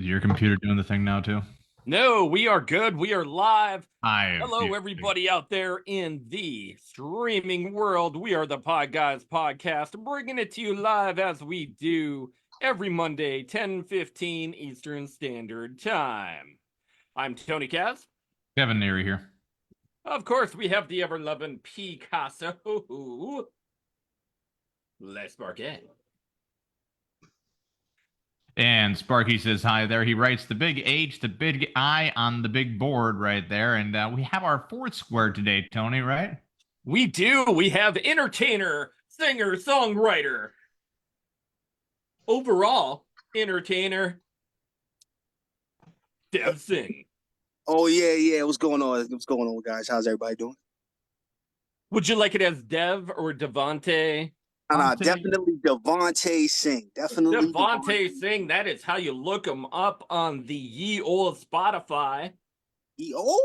Is your computer doing the thing now too? No, we are good. We are live. I Hello, everybody out there in the streaming world. We are the Podguyz podcast, bringing it to you live as we do every Monday, 10:15 Eastern Standard Time. I'm Tony Kaz. Kevin Neary here. Of course, we have the ever-loving Picasso. Let's spark it. And Sparky says hi there. He writes the big H, the big I on the big board right there. And we have our fourth square today, Tony, right? We do. We have entertainer, singer, songwriter, overall entertainer, Dev Singh. Oh yeah. What's going on? What's going on, guys? How's everybody doing? Would you like it as Dev or Devonte? Definitely Devonte Singh. Definitely Devonte Singh. That is how you look him up on the ye old Spotify. Ye old?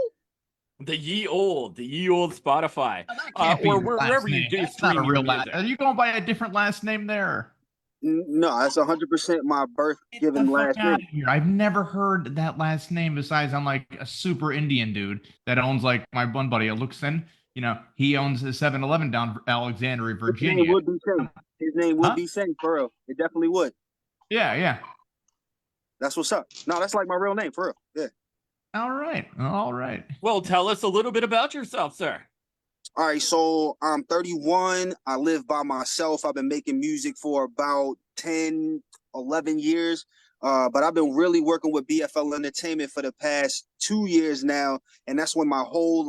The ye old Spotify, Or wherever you do That's not a stream real your last. music. Are you going by a different last name there? No, that's 100% my birth given last name. Here. I've never heard that last name besides I'm like a super Indian dude that owns like my one buddy, Luxon. You know, he owns a 7-Eleven down Alexandria, Virginia. His name would be Singh. His name would be Singh, for real. It definitely would. Yeah. That's what's up. No, that's like my real name, for real. Yeah. All right. Well, tell us a little bit about yourself, sir. All right, so I'm 31. I live by myself. I've been making music for about 10, 11 years. But I've been really working with BFL Entertainment for the past 2 years now. And that's when my whole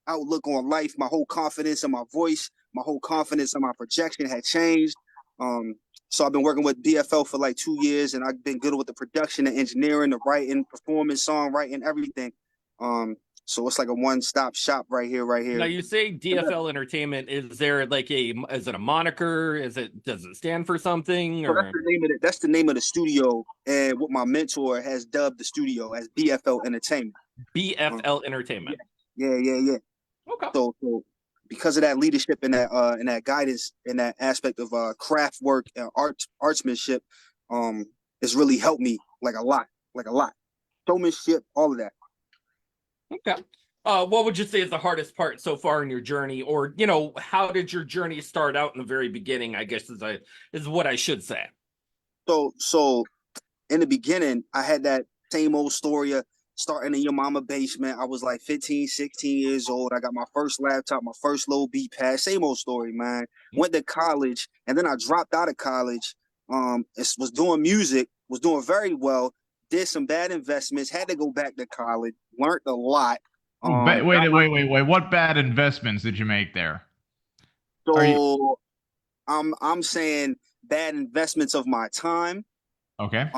outlook on life, my whole confidence in my voice, my whole confidence in my projection had changed. So I've been working with BFL for like 2 years, and I've been good with the production, the engineering, the writing, performance, songwriting, everything. So it's like a one-stop shop right here. Now you say DFL Entertainment. Is there like is it a moniker? Does it stand for something? Or that's the name of the studio, and what my mentor has dubbed the studio as BFL Entertainment. BFL Entertainment. Yeah. Okay. So because of that leadership and that guidance and that aspect of craft work and artsmanship, it's really helped me like a lot. Showmanship, all of that. Okay. What would you say is the hardest part so far in your journey, or how did your journey start out in the very beginning? I guess is what I should say. So in the beginning, I had that same old story of starting in your mama basement. I was like 15, 16 years old. I got my first laptop, my first low beat pad. Same old story, man. Went to college, and then I dropped out of college. Was doing music, was doing very well. Did some bad investments. Had to go back to college. Learned a lot. Wait. What bad investments did you make there? So I'm saying bad investments of my time. Okay.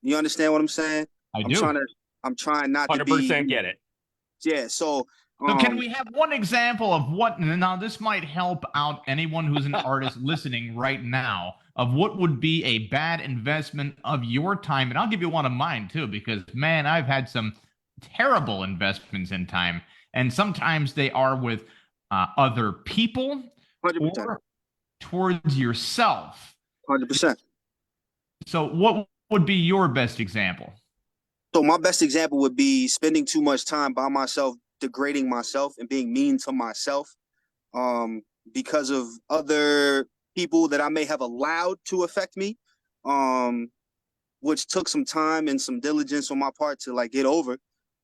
You understand what I'm saying? I do. I'm trying not to be 100% get it. Yeah, so can we have one example of what, now this might help out anyone who's an artist listening right now, of what would be a bad investment of your time? And I'll give you one of mine too, because man, I've had some terrible investments in time, and sometimes they are with other people 100%. or towards yourself. 100%. So what would be your best example? So my best example would be spending too much time by myself, degrading myself and being mean to myself, because of other people that I may have allowed to affect me, which took some time and some diligence on my part to like get over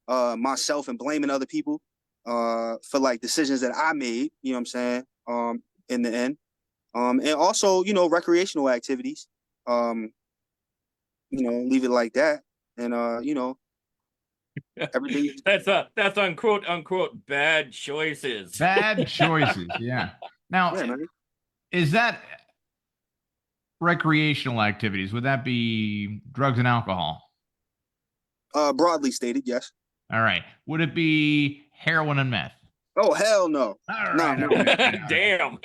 myself and blaming other people for like decisions that I made, you know what I'm saying, in the end. And also, recreational activities, leave it like that. And everything. that's unquote bad choices. Bad choices, yeah. Now, is that recreational activities? Would that be drugs and alcohol? Broadly stated, yes. All right. Would it be heroin and meth? Oh, hell no. All right. No. Damn.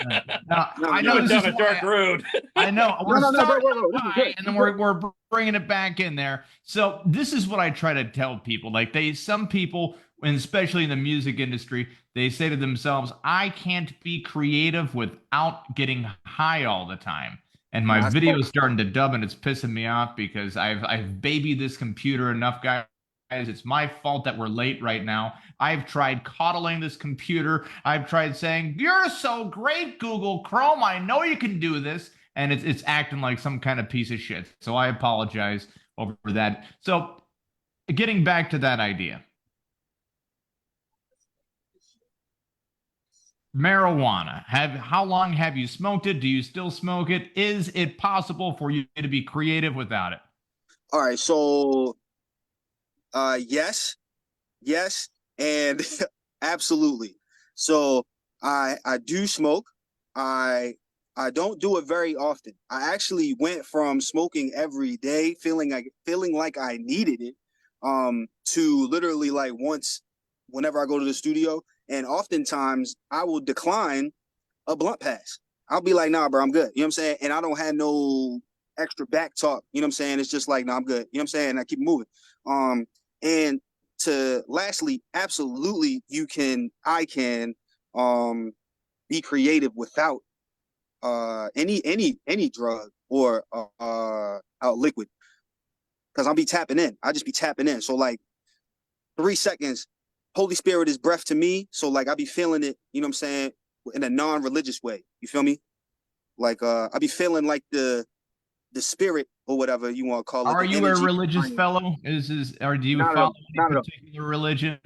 I know this down is a dark road. I know. We're starting high, and then we're bringing it back in there. So this is what I try to tell people. Like some people, and especially in the music industry, they say to themselves, I can't be creative without getting high all the time. and my video is starting to dub, and it's pissing me off because I've babied this computer enough, guys. It's my fault that we're late right now. I've tried coddling this computer. I've tried saying, "You're so great, Google Chrome. I know you can do this." And it's acting like some kind of piece of shit. So I apologize over that. So getting back to that idea. Marijuana. How long have you smoked it? Do you still smoke it? Is it possible for you to be creative without it? All right, so yes, and absolutely. So I do smoke. I I don't do it very often. I actually went from smoking every day, feeling like I needed it, to literally like once whenever I go to the studio, and oftentimes I will decline a blunt pass. I'll be like, nah, bro, I'm good. You know what I'm saying? And I don't have no extra back talk. You know what I'm saying? It's just like, nah, I'm good. You know what I'm saying? And I keep moving. And to lastly, absolutely, I can be creative without any drug or liquid, because I'll be tapping in. I just be tapping in. So like 3 seconds, Holy Spirit is breath to me. So like I be feeling it, you know what I'm saying, in a non-religious way. You feel me? Like I be feeling like the spirit or whatever you want to call it. Are you a religious fellow? Or do you follow any particular religion?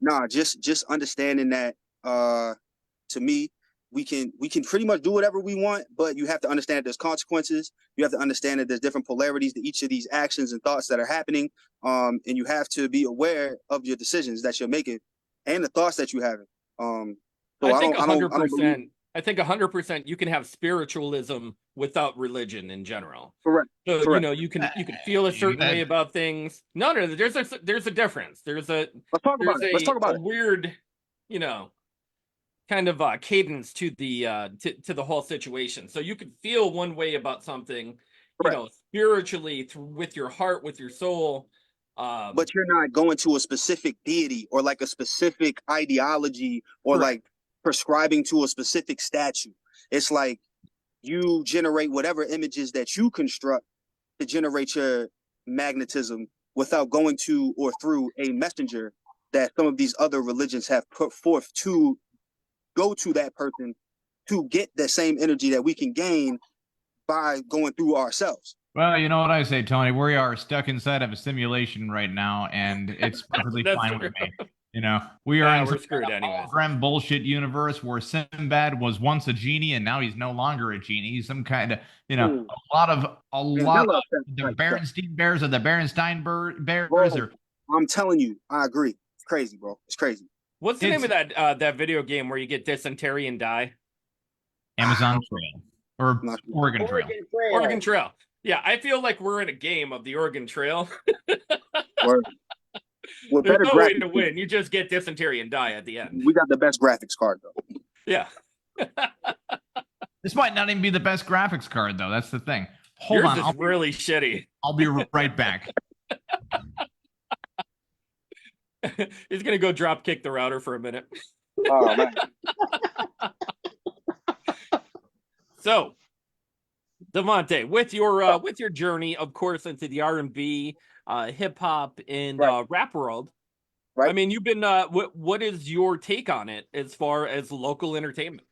Nah, just understanding that to me, we can pretty much do whatever we want, but you have to understand that there's consequences. You have to understand that there's different polarities to each of these actions and thoughts that are happening. And you have to be aware of your decisions that you're making and the thoughts that you're having. So I think 100%. I think 100% you can have spiritualism without religion in general. Correct. So Correct. you know you can feel a certain way about things. No, there's a difference. Let's talk about it. Weird, you know, kind of cadence to the to the whole situation. So you could feel one way about something, you know, spiritually with your heart, with your soul. But you're not going to a specific deity or like a specific ideology or like prescribing to a specific statue. It's like you generate whatever images that you construct to generate your magnetism without going to or through a messenger that some of these other religions have put forth to go to that person to get the same energy that we can gain by going through ourselves. Well, you know what I say, Tony? We are stuck inside of a simulation right now, and it's perfectly fine with me. You know, we are in some screwed anyway. hologram bullshit universe where Sinbad was once a genie and now he's no longer a genie. He's some kind of, you know, a lot of the Berenstein Bears or the Berenstein Bears. Bro, I'm telling you, I agree. It's crazy, bro. It's crazy. What's the name of that video game where you get dysentery and die? Amazon Trail or Oregon Trail. Oregon Trail. Yeah, I feel like we're in a game of the Oregon Trail. There's no way to win. You just get dysentery and die at the end. We got the best graphics card, though. Yeah. This might not even be the best graphics card, though. That's the thing. Hold on. It's really shitty. I'll be right back. He's going to go drop kick the router for a minute. Oh, man. So, Devonte, with your journey, of course, into the R&B, hip hop, and rap world, I mean, you've been. What is your take on it as far as local entertainment?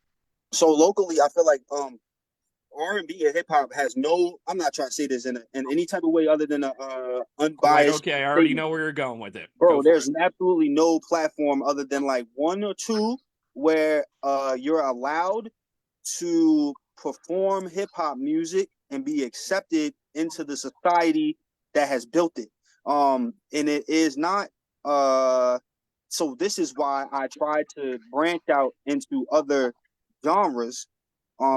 So locally, I feel like R&B and hip hop has no. I'm not trying to say this in any type of way other than a unbiased. Okay, I already know where you're going with it, bro. There's absolutely no platform other than like one or two where you're allowed to perform hip hop music and be accepted into the society that has built it. And it is not so this is why I try to branch out into other genres,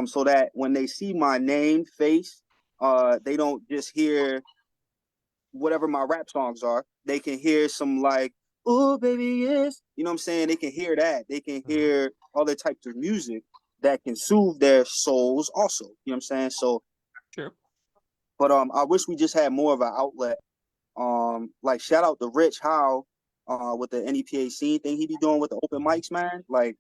so that when they see my name, face, they don't just hear whatever my rap songs are. They can hear some like, oh baby, yes, you know what I'm saying? They can hear that. They can hear other types of music that can soothe their souls also. You know what I'm saying? So sure. But I wish we just had more of an outlet. Like shout out to Rich Howe with the NEPA scene thing he be doing with the open mics, man. Like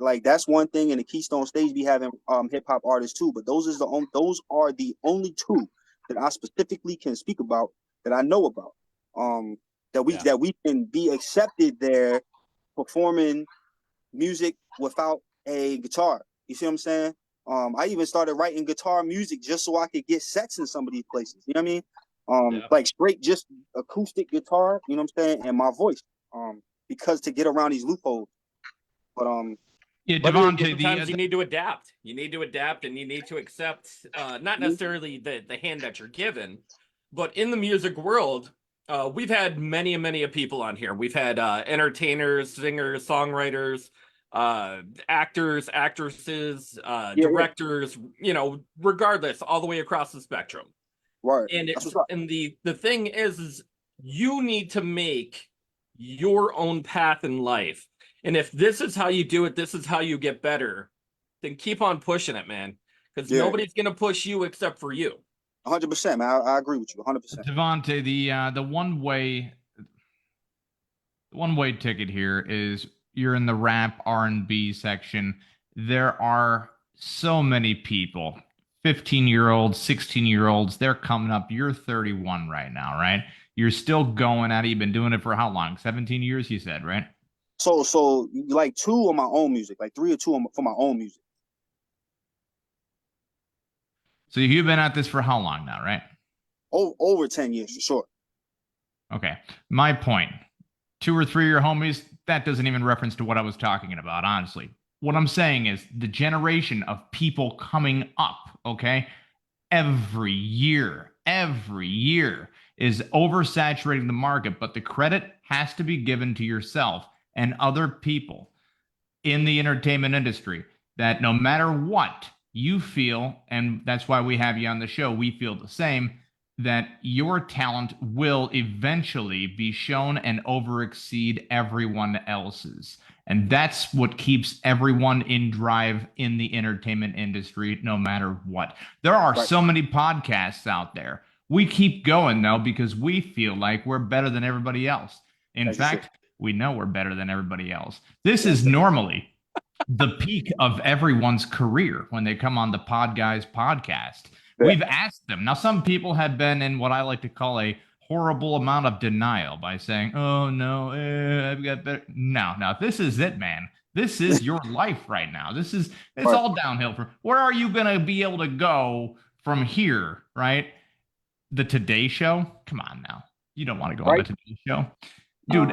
Like that's one thing, and the Keystone Stage be having hip hop artists too. But those are the only two that I specifically can speak about that I know about. That we can be accepted there performing music without a guitar. You see what I'm saying? I even started writing guitar music just so I could get sets in some of these places. You know what I mean? Like straight just acoustic guitar, you know what I'm saying, and my voice. Because to get around these loopholes. But yeah, Devonte, sometimes you need to adapt. You need to adapt, and you need to accept not necessarily the hand that you're given, but in the music world, we've had many people on here. We've had entertainers, singers, songwriters, actors, actresses, directors, you know, regardless, all the way across the spectrum. Right. And the thing is you need to make your own path in life. And if this is how you do it, this is how you get better, then keep on pushing it, man. Because nobody's going to push you except for you. 100%, man. I agree with you 100%. Devonte, the one way ticket here is you're in the rap R&B section. There are so many people, 15-year-olds, 16-year-olds, they're coming up. You're 31 right now, right? You're still going at it. You've been doing it for how long? 17 years, you said, right? So like 2 on my own music, like 3 or 2 for my own music. So you've been at this for how long now, right? Over 10 years for sure. Okay. My point, 2 or 3 of your homies, that doesn't even reference to what I was talking about, honestly. What I'm saying is the generation of people coming up, okay, every year is oversaturating the market, but the credit has to be given to yourself and other people in the entertainment industry that no matter what you feel, and that's why we have you on the show, we feel the same, that your talent will eventually be shown and overexceed everyone else's. And that's what keeps everyone in drive in the entertainment industry, no matter what. There are so many podcasts out there. We keep going, though, because we feel like we're better than everybody else. In fact, we know we're better than everybody else. This is normally the peak of everyone's career when they come on the Podguyz podcast. We've asked them. Now, some people have been in what I like to call a horrible amount of denial by saying, oh, no, I've got better. No, this is it, man. This is your life right now. It's all downhill. Where are you going to be able to go from here, right? The Today Show? Come on now. You don't want to go on the Today Show. Dude,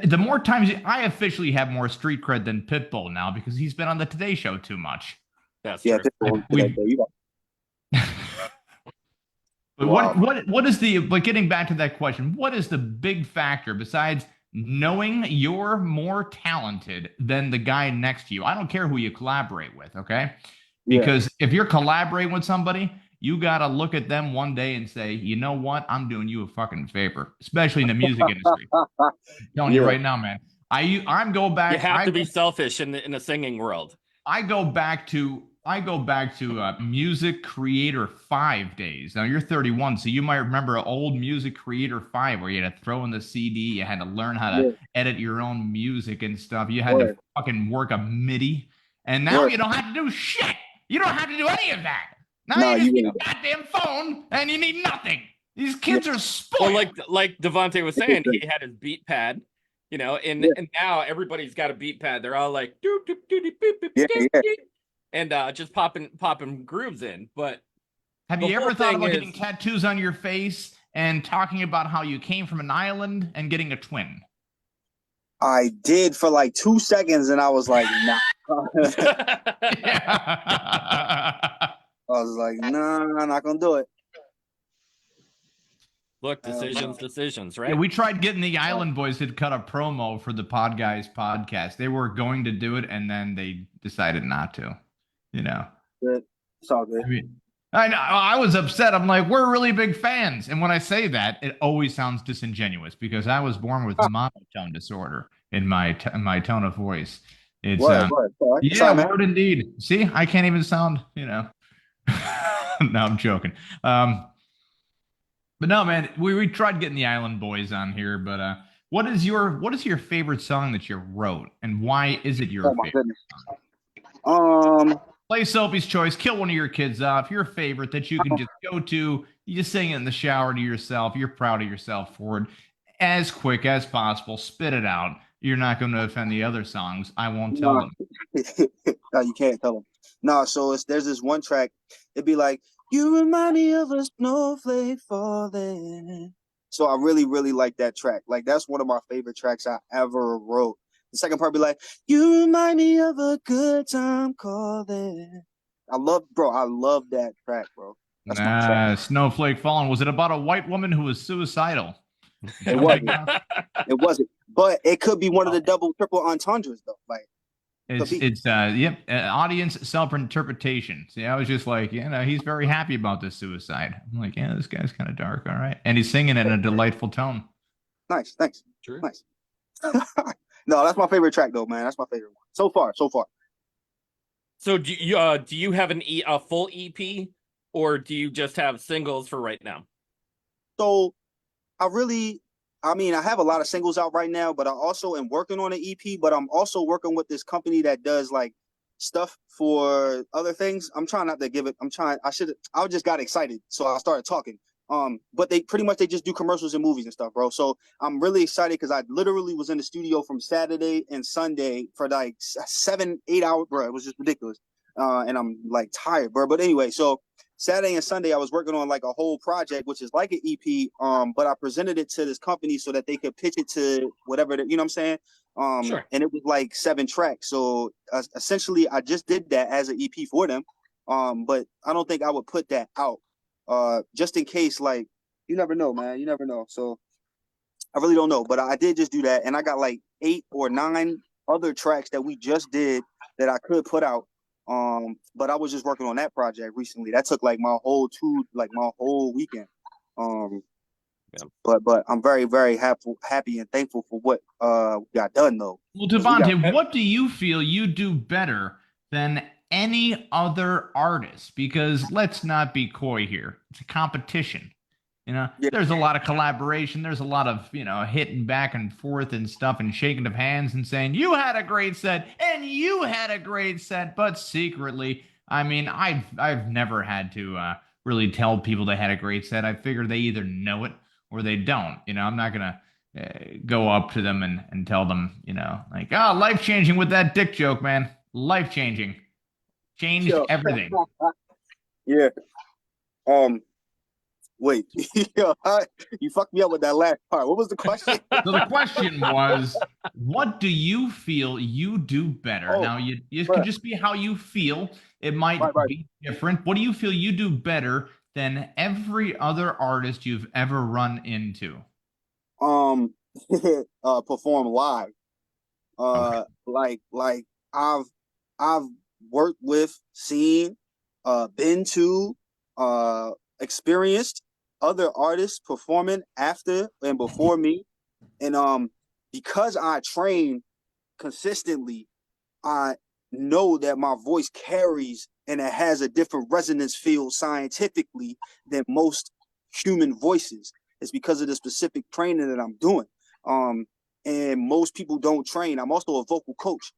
the more times I officially have more street cred than Pitbull now because he's been on the Today Show too much. That's true. But what is but getting back to that question, what is the big factor besides knowing you're more talented than the guy next to you? I don't care who you collaborate with, okay? Because if you're collaborating with somebody, you got to look at them one day and say, you know what? I'm doing you a fucking favor, especially in the music industry. I'm telling you right now, man. I'm going back. You have to be selfish in the singing world. I go back to Music Creator 5 days. Now you're 31, so you might remember old Music Creator 5 where you had to throw in the CD, you had to learn how to edit your own music and stuff. You had to fucking work a MIDI, and now you don't have to do shit. You don't have to do any of that. Now you just need a goddamn phone, and you need nothing. These kids are spoiled. Well, like Devonte was saying, he had his beat pad, you know, and now everybody's got a beat pad. They're all like, doop, doop, doop, doop, doop, doop, doop, doop, and just popping grooves in. But have you ever thought about getting tattoos on your face and talking about how you came from an island and getting a twin? I did for like 2 seconds, and I was like, nah. I was like, nah, I'm not gonna do it. Look, decisions, right? Yeah, we tried getting the Island Boys to cut a promo for the Podguyz podcast. They were going to do it, and then they decided not to. You know, it's all good. I know. I was upset. I'm like, we're really big fans, and when I say that, it always sounds disingenuous because I was born with monotone disorder in my tone of voice. It's word indeed. See, I can't even sound, you know. No, I'm joking. But no, man, we tried getting the Island Boys on here, but What is your favorite song that you wrote, and why is it your Oh my favorite? goodness. Um, Play Soapy's Choice, kill one of your kids off, your favorite that you can just go to. You just sing it in the shower to yourself. You're proud of yourself for it. As quick as possible, spit it out. You're not going to offend the other songs. I won't tell no, them. no, you can't tell them. No, so there's this one track. It'd be like, "You remind me of a snowflake falling." So I really, really like that track. Like that's one of my favorite tracks I ever wrote. The second part be like, "You remind me of a good time calling." I love that track, bro. That's my track. Nah, Snowflake Fallen. Was it about a white woman who was suicidal? Is It that what it wasn't. got? It wasn't. But it could be one of the double, triple entendres though. Like could be. It's yep, audience self-interpretation. See, I was just like, he's very happy about this suicide. I'm like, yeah, this guy's kind of dark, all right. And he's singing it in a delightful tone. Nice, thanks. True. Nice. No, that's my favorite track though, man. That's my favorite one. So far, so far. So do you have a full EP, or do you just have singles for right now? So I have a lot of singles out right now, but I also am working on an EP, but I'm also working with this company that does like stuff for other things. I'm trying not to give it, I just got excited. So I started talking. But they just do commercials and movies and stuff, bro. So I'm really excited because I literally was in the studio from Saturday and Sunday for like 7, 8 hours, bro. It was just ridiculous. And I'm like tired, bro. But anyway, so Saturday and Sunday, I was working on like a whole project, which is like an EP. But I presented it to this company so that they could pitch it to whatever, you know what I'm saying? Sure. And it was like 7 tracks. So essentially, I just did that as an EP for them. But I don't think I would put that out. Just in case, like, you never know, man. You never know. So I really don't know. But I did just do that, and I got like 8 or 9 other tracks that we just did that I could put out. But I was just working on that project recently. That took like my whole weekend. Yeah. But I'm very, very happy and thankful for what we got done though. Well, Devonte, what do you feel you do better than any other artist? Because let's not be coy here. It's a competition. Yeah. There's a lot of collaboration. There's a lot of, hitting back and forth and stuff and shaking of hands and saying, you had a great set and you had a great set. But secretly, I mean, I've never had to really tell people they had a great set. I figure they either know it or they don't. I'm not going to go up to them and tell them, like, oh, life-changing with that dick joke, man. Life-changing. Changed everything. Yeah. Wait, you fucked me up with that last part. What was the question? So the question was, what do you feel you do better? Now, it could just be how you feel. It might be different. What do you feel you do better than every other artist you've ever run into? Perform live. Like I've worked with, seen, been to, experienced other artists performing after and before me, and because I train consistently, I know that my voice carries and it has a different resonance field scientifically than most human voices. It's because of the specific training that I'm doing. And most people don't train. I'm also a vocal coach.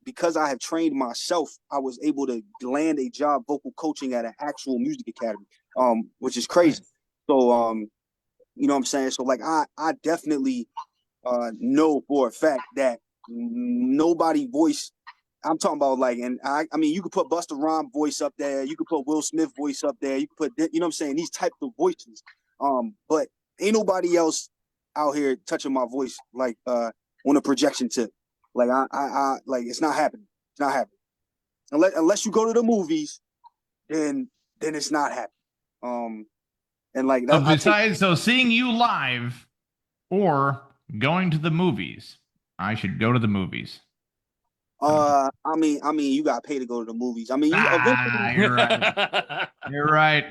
Because I have trained myself, I was able to land a job vocal coaching at an actual music academy, which is crazy. So, you know what I'm saying? So like, I definitely know for a fact that nobody voice, I'm talking about like, and I mean, you could put Busta Rhymes voice up there. You could put Will Smith voice up there. You could put, you know what I'm saying? These types of voices. But ain't nobody else out here touching my voice like on a projection tip. Like I like it's not happening. It's not happening. Unless you go to the movies, then it's not happening. And like that, So seeing you live or going to the movies, I should go to the movies. I mean, you got paid to go to the movies. I mean, you're right. You're right.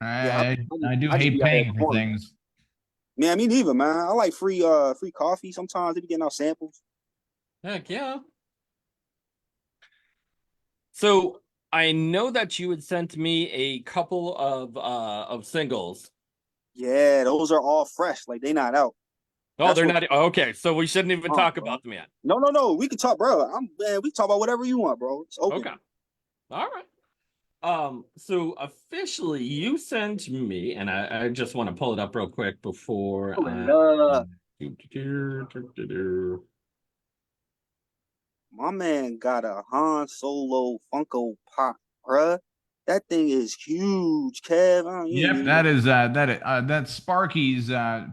I do hate paying for things. Man, me neither, man. I like free coffee. Sometimes they be getting out samples. Heck yeah. So I know that you had sent me a couple of singles. Yeah, those are all fresh. Like they not out. Oh, they're not. Okay, so we shouldn't even talk about them yet. No. We can talk, bro. We can talk about whatever you want, bro. It's open. Okay. All right. So officially, you sent me, and I just want to pull it up real quick before. My man got a Han Solo Funko Pop, bruh. That thing is huge, Kev. Yep, that's Sparky's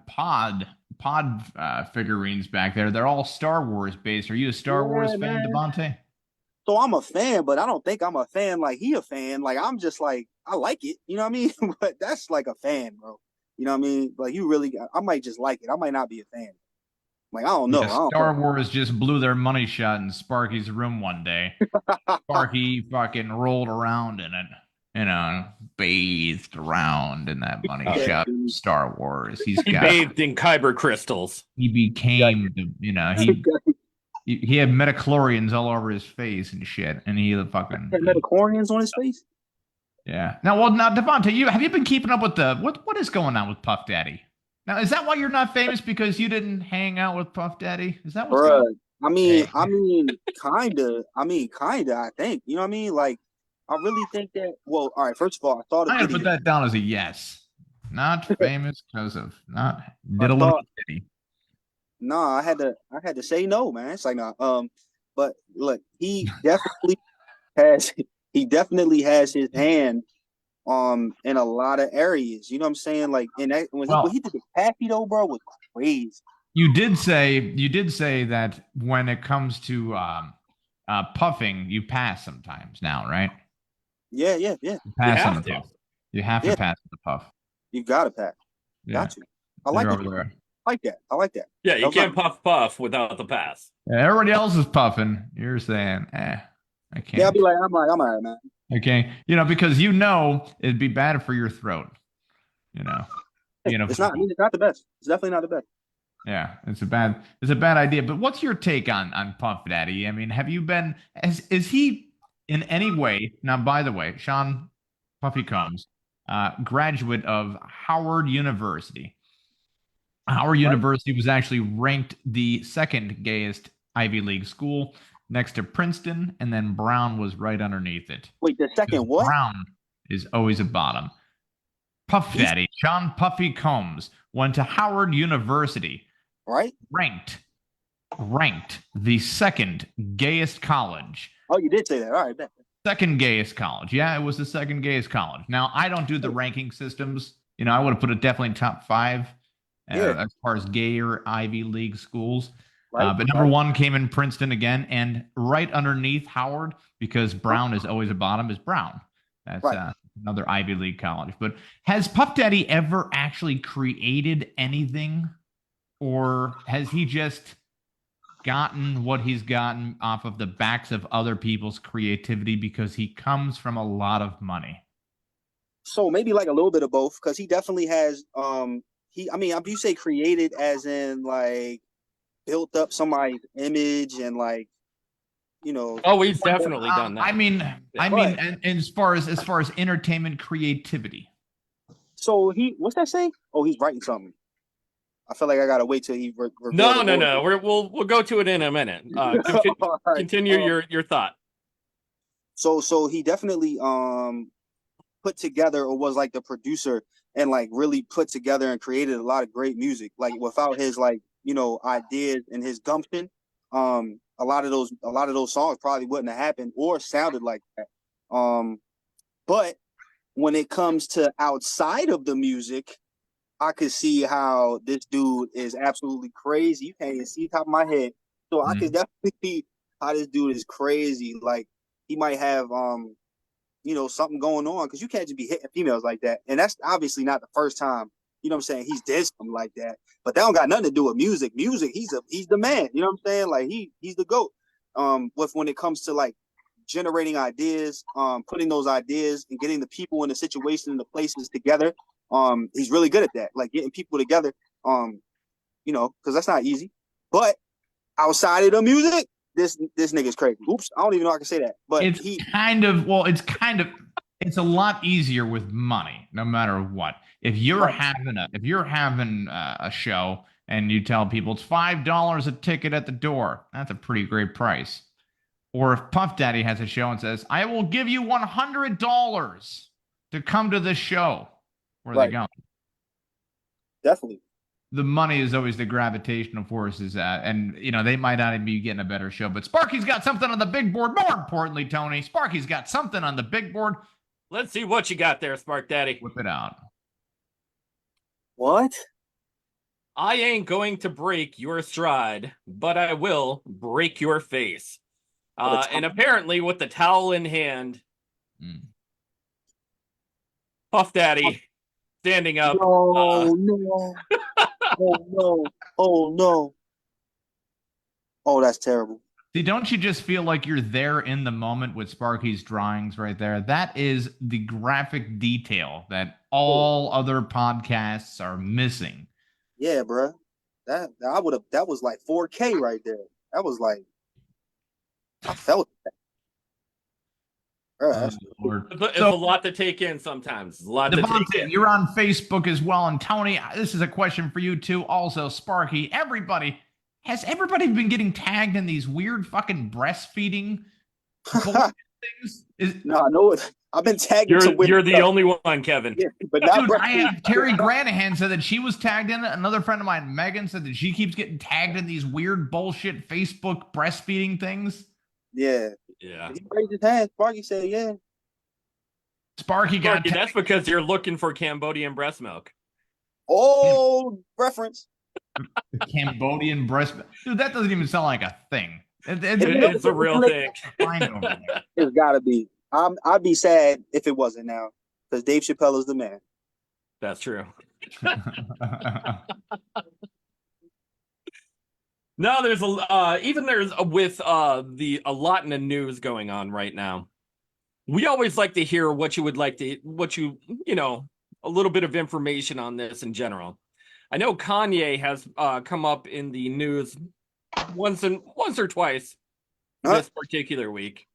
pod figurines back there. They're all Star Wars based. Are you a Star Wars fan, man. Devonte? So I'm a fan, but I don't think I'm a fan like he a fan. Like I'm just like I like it, you know what I mean? But that's like a fan, bro. You know what I mean? Like you really, I might just like it. I might not be a fan. Like I don't know. Yeah, Star Wars just blew their money shot in Sparky's room one day. Sparky fucking rolled around in it, bathed around in that money shot. Star Wars. He bathed in kyber crystals. He became, he had metachlorians all over his face and shit, and he fucking had metachlorians on his face. Yeah. Now, Devonte, have you been keeping up with what is going on with Puff Daddy? Now, is that why you're not famous, because you didn't hang out with Puff Daddy? Is that what's going on? I mean, kinda. I think. You know what I mean? Like, I really think that. Well, all right. First of all, I thought I'm gonna put that down as a yes. Not famous because of not diddling Daddy. No, I had to say no, man. It's like no. But look, he definitely has his hand in a lot of areas. You know what I'm saying? Like when he did the Pappy though, bro, was crazy. You did say that when it comes to puffing, you pass sometimes now, right? Yeah. You have to pass the puff. You gotta pass. Yeah. Got you. I like that. I like that. Yeah, you can't puff without the pass. Yeah, everybody else is puffing. You're saying, I can't. Yeah, I'll be like, I'm all right, man. Okay, because it'd be bad for your throat. It's not the best. It's definitely not the best. Yeah, it's a bad idea. But what's your take on Puff Daddy? I mean, have you been? Is he in any way? Now, by the way, Sean Puffy Combs, graduate of Howard University. Howard University was actually ranked the second gayest Ivy League school, next to Princeton, and then Brown was right underneath it. Wait, the second what? Brown is always a bottom. Puff Daddy, Sean Puffy Combs, went to Howard University. Right? Ranked the second gayest college. Oh, you did say that. All right. Second gayest college. Yeah, it was the second gayest college. Now, I don't do the ranking systems. I would have put it definitely top 5 as far as gayer Ivy League schools. Right. But number 1 came in Princeton again, and right underneath Howard, because Brown is always a bottom, is Brown. That's another Ivy League college. But has Puff Daddy ever actually created anything, or has he just gotten what he's gotten off of the backs of other people's creativity because he comes from a lot of money? So maybe like a little bit of both, because he definitely has. If you say created as in like built up somebody's image and like, Oh, he's definitely done that. I mean, and as far as entertainment creativity. So what's that saying? Oh, he's writing something. I feel like I gotta wait till he. No. We'll go to it in a minute. Continue your thought. So he definitely put together, or was like the producer, and like really put together and created a lot of great music. Like without his ideas and his gumption, a lot of those songs probably wouldn't have happened or sounded like that. But when it comes to outside of the music, I could see how this dude is absolutely crazy. You can't even see the top of my head. So I could definitely see how this dude is crazy. Like he might have something going on, because you can't just be hitting females like that. And that's obviously not the first time, he's did something like that. But that don't got nothing to do with music. Music, he's the man. You know what I'm saying? Like he's the GOAT. When it comes to like generating ideas, putting those ideas and getting the people in the situation and the places together. He's really good at that, like getting people together, because that's not easy. But outside of the music, this nigga's crazy. Oops, I don't even know how I can say that. But it's a lot easier with money, no matter what. If you're having a show and you tell people it's $5 a ticket at the door. That's a pretty great price. Or if Puff Daddy has a show and says, I will give you $100 to come to this show. Where are they going? Definitely. The money is always the gravitational forces, and they might not even be getting a better show. But Sparky's got something on the big board. More importantly, Tony, Sparky's got something on the big board. Let's see what you got there, Spark Daddy. Whip it out. What? I ain't going to break your stride, but I will break your face. And apparently, with the towel in hand, Puff Daddy standing up. No, no. Oh, no. Oh, no. Oh, that's terrible. See, don't you just feel like you're there in the moment with Sparky's drawings right there? That is the graphic detail that all other podcasts are missing. Yeah, bro. That was like 4K right there. That was like, I felt that. It's a lot to take in sometimes. It's a lot Devonte, to take in. You're on Facebook as well. And Tony, this is a question for you too. Also, Sparky, has everybody been getting tagged in these weird fucking breastfeeding things? No, I've been tagged. You're the only one, Kevin. Yeah, but not Dude, I have Terry Granahan said that she was tagged in it. Another friend of mine, Megan, said that she keeps getting tagged in these weird bullshit Facebook breastfeeding things. Yeah. Yeah. He raised his hand. Sparky said, yeah. Sparky got that's because you're looking for Cambodian breast milk. Oh, reference. Cambodian breast. Dude, that doesn't even sound like a thing. It's a real thing. It's gotta be. I'd be sad if it wasn't now, because Dave Chappelle is the man. That's true. No, there's with a lot in the news going on right now. We always like to hear what you would like to, a little bit of information on this in general. I know Kanye has come up in the news once or twice this particular week.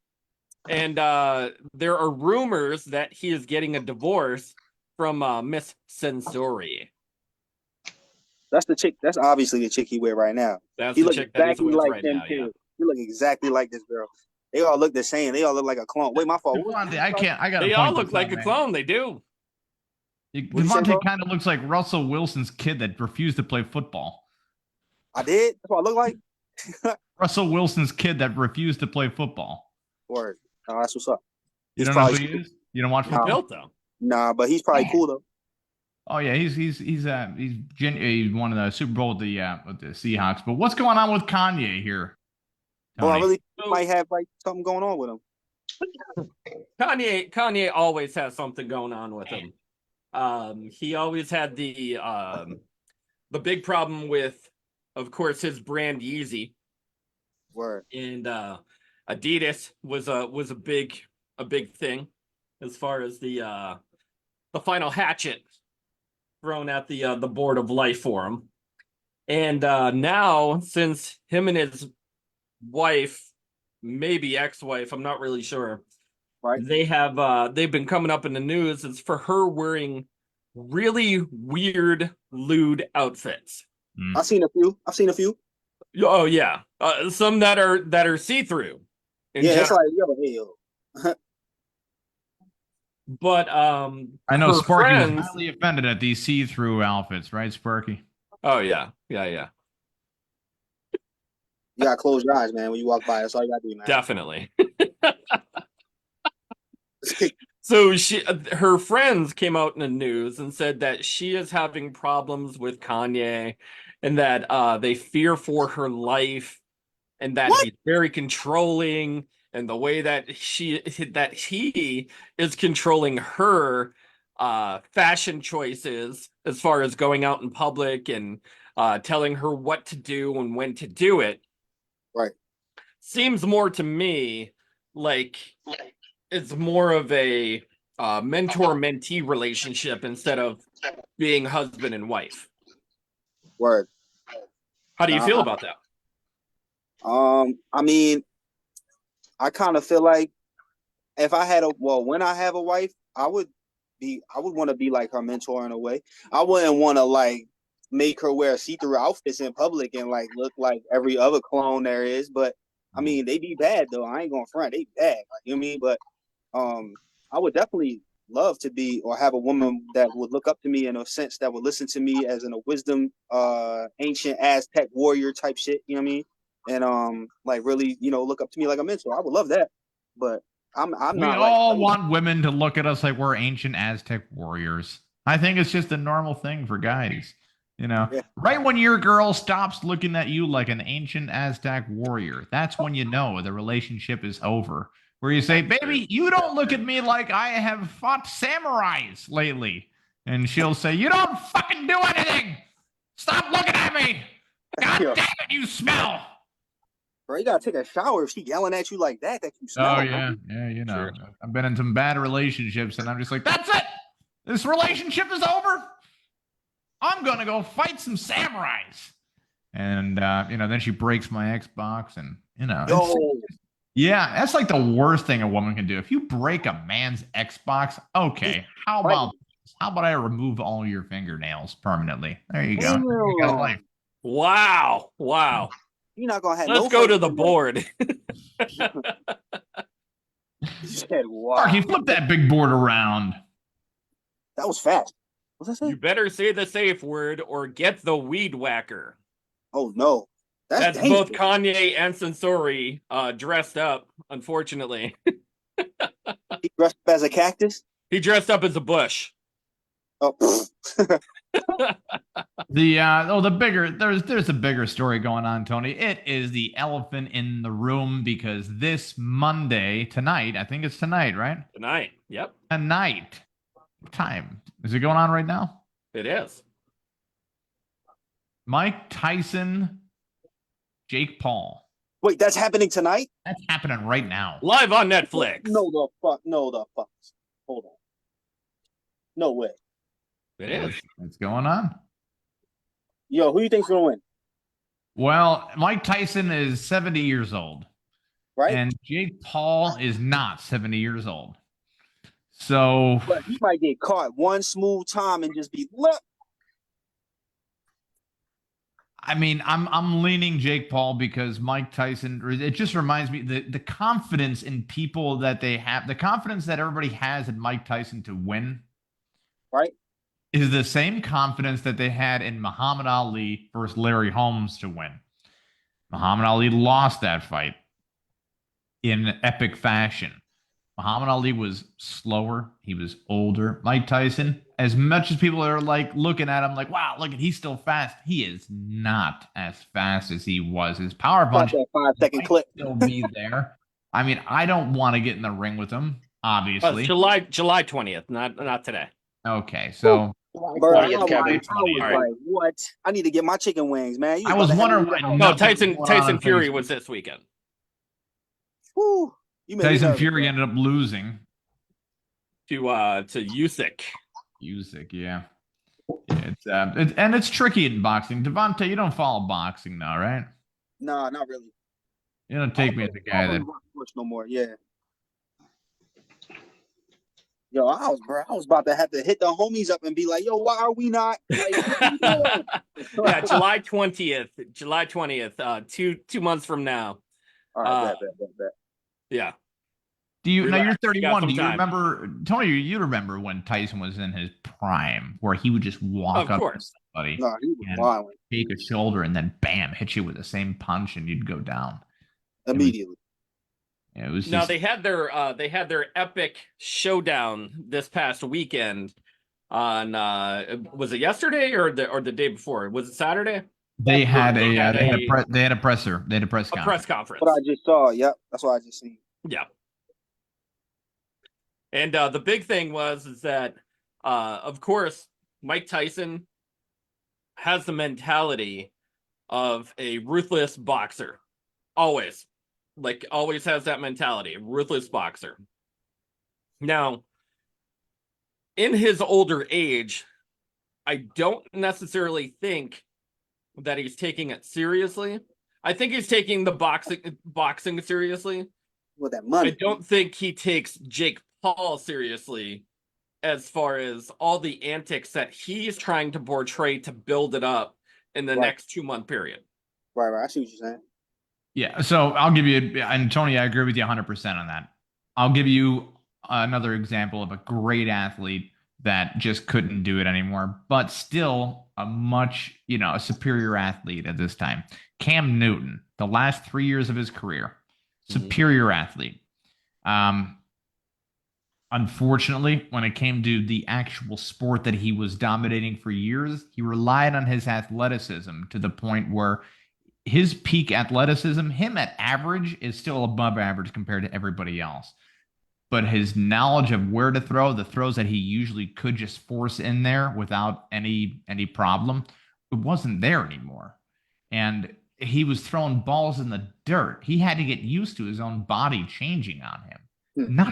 And there are rumors that he is getting a divorce from Miss Sensori. That's the chick. That's obviously the chick he with right now. That's he the chick that he's with right now, yeah. He look exactly like this girl. They all look the same. They all look like a clone. Wait, my fault. They all look like a clone. They do. Devonte kind of looks like Russell Wilson's kid that refused to play football. I did? That's what I look like? Russell Wilson's kid that refused to play football. Word. Oh, that's what's up. You don't know who he is? You don't watch football? Built though. Nah, but he's probably cool though. Oh yeah, he's won the Super Bowl with the Seahawks. But what's going on with Kanye here? Well, I really might have like something going on with him. Kanye always has something going on with him. He always had the big problem with, of course, his brand Yeezy. Word. And Adidas was a big thing as far as the final hatchet thrown at the board of life for him. And now, since him and his wife, maybe ex-wife, I'm not really sure, right? They've been coming up in the news. It's for her wearing really weird, lewd outfits. I've seen a few. Oh yeah, some that are see-through. Yeah, it's like yo. But I know Sparky was highly offended at these see-through outfits, right, Sparky? Oh yeah. You gotta close your eyes, man, when you walk by. That's all you gotta do, man. Definitely. So her friends came out in the news and said that she is having problems with Kanye, and that they fear for her life, and that he's very controlling, and the way that he is controlling her fashion choices as far as going out in public and telling her what to do and when to do it. Right. Seems more to me like it's more of a mentor-mentee relationship instead of being husband and wife. Word. How do you feel about that? I mean, I kind of feel like if I had when I have a wife, I would want to be like her mentor in a way. I wouldn't want to like make her wear see-through outfits in public and like look like every other clone there is. But I mean, they be bad though. I ain't gonna front. They bad. Like, you know what I mean? But I would definitely love to be or have a woman that would look up to me in a sense that would listen to me as in a wisdom, ancient Aztec warrior type shit. You know what I mean? And like really, look up to me like a mentor. I would love that. But I'm We not all like want women to look at us like we're ancient Aztec warriors. I think it's just a normal thing for guys. Yeah. Right when your girl stops looking at you like an ancient Aztec warrior, that's when you know the relationship is over. Where you say, baby, you don't look at me like I have fought samurais lately. And she'll say, you don't fucking do anything. Stop looking at me. God Yeah. damn it, you smell. Bro, you gotta take a shower if she yelling at you like that you smell. Oh, yeah. Yeah, Sure. I've been in some bad relationships, and I'm just like, that's it. This relationship is over. I'm going to go fight some samurais. And, then she breaks my Xbox, and, yeah, that's like the worst thing a woman can do. If you break a man's Xbox, okay, how about I remove all your fingernails permanently? There you go. You got a life. Wow. You're not gonna have Let's go to the board. You said, wow. Marky, flip that big board around. That was fast. What's that say? You better say the safe word or get the weed whacker. Oh no. That's both Kanye and Sensori dressed up, unfortunately. He dressed up as a cactus? He dressed up as a bush. Oh. There's a bigger story going on, Tony. It is the elephant in the room because this Monday, tonight, I think it's tonight, right? Tonight, yep. Tonight. What time? Is it going on right now? It is. Mike Tyson, Jake Paul. Wait, that's happening tonight? That's happening right now. Live on Netflix. No, the fuck. Hold on. No way. It is. What's going on? Yo, who you think's gonna win? Well, Mike Tyson is 70 years old. Right? And Jake Paul is not 70 years old. So But he might get caught one smooth time and just be look. I mean, I'm leaning Jake Paul because Mike Tyson, it just reminds me the confidence in people that they have, the confidence that everybody has in Mike Tyson to win, right, is the same confidence that they had in Muhammad Ali versus Larry Holmes to win. Muhammad Ali lost that fight in epic fashion. Muhammad Ali was slower. He was older. Mike Tyson, as much as people are like looking at him like, wow, look at he's still fast. He is not as fast as he was. His power punch that 5-second clip still be there. I mean, I don't want to get in the ring with him, obviously. July 20th, not today. Okay, so bro, I was Right. like, what? I need to get my chicken wings, man. I was wondering why No, Tyson Fury was this weekend. Whew. Tyson Fury ended up losing to Usyk. Usyk, yeah. It's tricky in boxing. Devonte, you don't follow boxing now, right? Nah, not really. You don't take me as a guy that no more. Yeah. Yo, I was about to have to hit the homies up and be like, yo, why are we not? Like, yeah, July 20th, 2 months from now. All right, bet. Yeah. Now you're 31. Do you time. remember, Tony, you remember when Tyson was in his prime where he would just walk up to somebody and take a shoulder and then bam, hit you with the same punch and you'd go down. Immediately. It was no, they had their epic showdown this past weekend on was it yesterday or the day before? Was it Saturday? They had a press conference. What I just saw, yep, that's what I just seen. Yeah. And the big thing is that of course Mike Tyson has the mentality of a ruthless boxer. Always has that mentality, ruthless boxer. Now, in his older age, I don't necessarily think that he's taking it seriously. I think he's taking the boxing seriously. With that money. I don't think he takes Jake Paul seriously as far as all the antics that he's trying to portray to build it up in the next 2-month period. Right. I see what you're saying. Yeah, so I'll give you, and Tony, I agree with you 100% on that. I'll give you another example of a great athlete that just couldn't do it anymore, but still a much, a superior athlete at this time. Cam Newton, the last 3 years of his career, superior athlete. Unfortunately, when it came to the actual sport that he was dominating for years, he relied on his athleticism to the point where his peak athleticism, him at average, is still above average compared to everybody else. But his knowledge of where to throw, the throws that he usually could just force in there without any problem, it wasn't there anymore. And he was throwing balls in the dirt. He had to get used to his own body changing on him.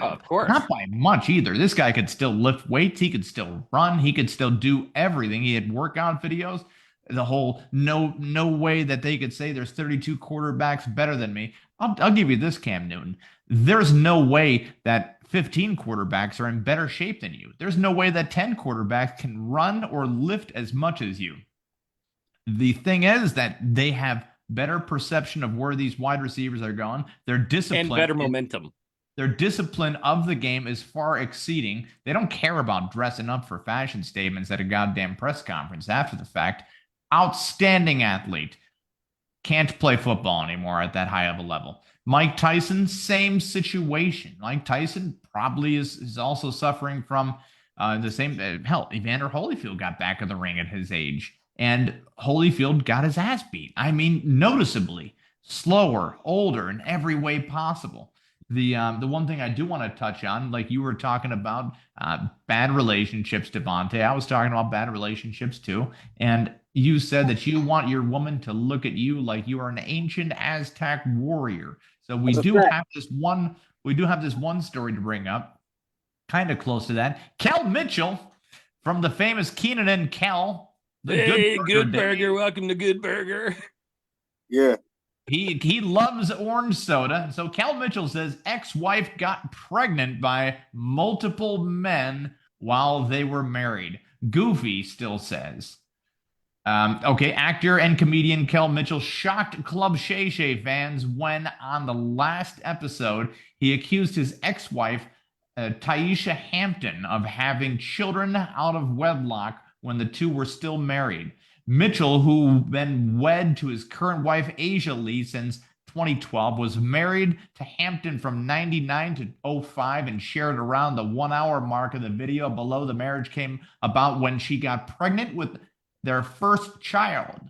Of course. Not by much either. This guy could still lift weights. He could still run. He could still do everything. He had workout videos. The whole no way that they could say there's 32 quarterbacks better than me. I'll give you this, Cam Newton. There's no way that 15 quarterbacks are in better shape than you. There's no way that 10 quarterbacks can run or lift as much as you. The thing is that they have better perception of where these wide receivers are going. Their discipline and better momentum. Their discipline of the game is far exceeding. They don't care about dressing up for fashion statements at a goddamn press conference after the fact. Outstanding athlete. Can't play football anymore at that high of a level. Mike Tyson, same situation. Mike Tyson probably is also suffering from the same. Hell, Evander Holyfield got back in the ring at his age, and Holyfield got his ass beat. I mean, noticeably slower, older in every way possible. The one thing I do want to touch on, like you were talking about bad relationships, Devonte. I was talking about bad relationships too. And you said that you want your woman to look at you like you are an ancient Aztec warrior. So we do have this one story to bring up, kind of close to that. Kel Mitchell from the famous Keenan and Kel. Hey, Good Burger. Welcome to Good Burger. Yeah. He loves orange soda. So Kel Mitchell says ex-wife got pregnant by multiple men while they were married. Goofy still says. Okay, actor and comedian Kel Mitchell shocked Club Shay Shay fans when on the last episode he accused his ex-wife Taisha Hampton of having children out of wedlock when the two were still married. Mitchell, who been wed to his current wife Asia Lee since 2012, was married to Hampton from 99 to 05 and shared around the 1 hour mark of the video below. The marriage came about when she got pregnant with their first child,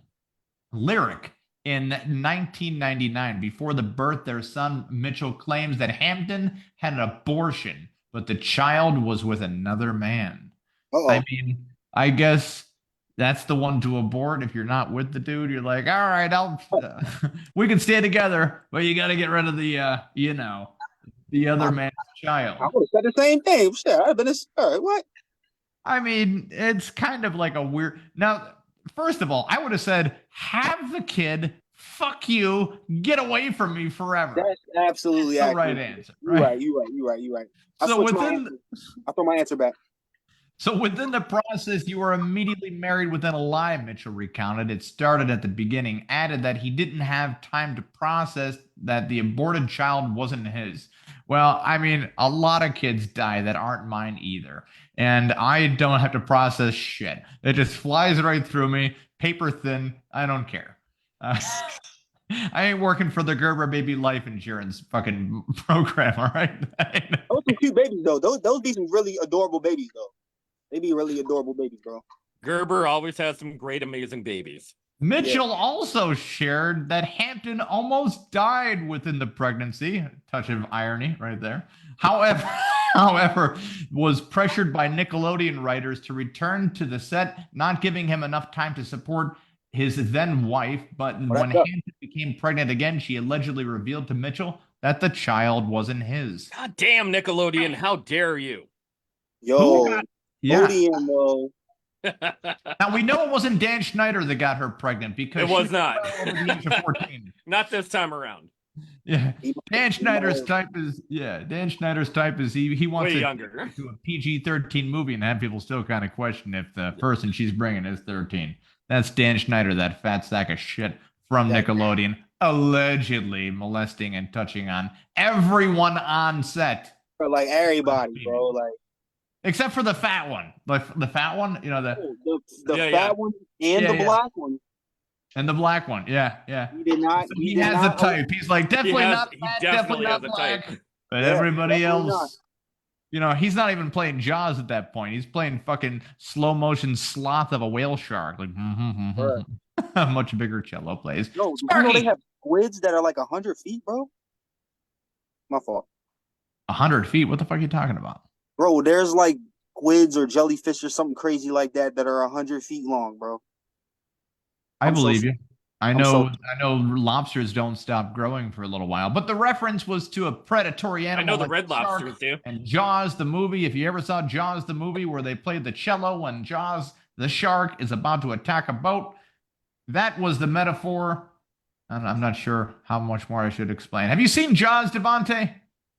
Lyric, in 1999. Before the birth, their son Mitchell claims that Hampton had an abortion, but the child was with another man. I mean, I guess that's the one to abort. If you're not with the dude, you're like, all right, we can stay together, but you got to get rid of the other man's child. I would have said the same thing. Shit, I'd have been all right, what? I mean, it's kind of like a weird. Now, first of all, I would have said, have the kid, fuck you, get away from me forever. That's absolutely the right answer. Right? You're right. I throw my answer back. So within the process, you were immediately married within a lie, Mitchell recounted. It started at the beginning, added that he didn't have time to process that the aborted child wasn't his. Well, I mean, a lot of kids die that aren't mine either. And I don't have to process shit. It just flies right through me, paper thin. I don't care. I ain't working for the Gerber Baby Life Insurance fucking program, all right? Those some cute babies, though. Those be some really adorable babies, though. They be really adorable babies, bro. Gerber always has some great, amazing babies. Mitchell also shared that Hampton almost died within the pregnancy. Touch of irony right there. However, was pressured by Nickelodeon writers to return to the set, not giving him enough time to support his then wife. But when Hampton became pregnant again, she allegedly revealed to Mitchell that the child wasn't his. God damn, Nickelodeon, how dare you? Yo. Yeah. Odium, Now we know it wasn't Dan Schneider that got her pregnant because it was not over the age of 14. Not this time around. Yeah. He- Dan he Schneider's might- type is Dan Schneider's type is he wants Way it younger. to a PG-13 movie and have people still kind of question if the person she's bringing is 13. That's Dan Schneider, that fat sack of shit from That- Nickelodeon, allegedly molesting and touching on everyone on set. like everybody, bro. Like Except for the fat one. The fat one, the Yeah, fat yeah. one and Yeah, the yeah. black one. and the black one. Yeah, yeah. He did not. So he he did has not the type. He's like, definitely not He fat, definitely definitely has not a black. type. But Yeah, everybody definitely else, he's not even playing Jaws at that point. He's playing fucking slow motion sloth of a whale shark. Like, Right. a much bigger cello plays. No, did you know Sparky! they have squids that are like 100 feet, bro? My fault, 100 feet? What the fuck are you talking about? bro. There's like squids or jellyfish or something crazy like that that are 100 feet long, bro. I I'm so believe sorry. you. I I'm know. so- I know. Lobsters don't stop growing for a little while, but the reference was to a predatory I animal. know the like red shark. lobsters do. And Jaws, the movie. If you ever saw Jaws, the movie, where they played the cello when Jaws, the shark, is about to attack a boat, that was the metaphor. And I'm not sure how much more I should explain. Have you seen Jaws, Devonte?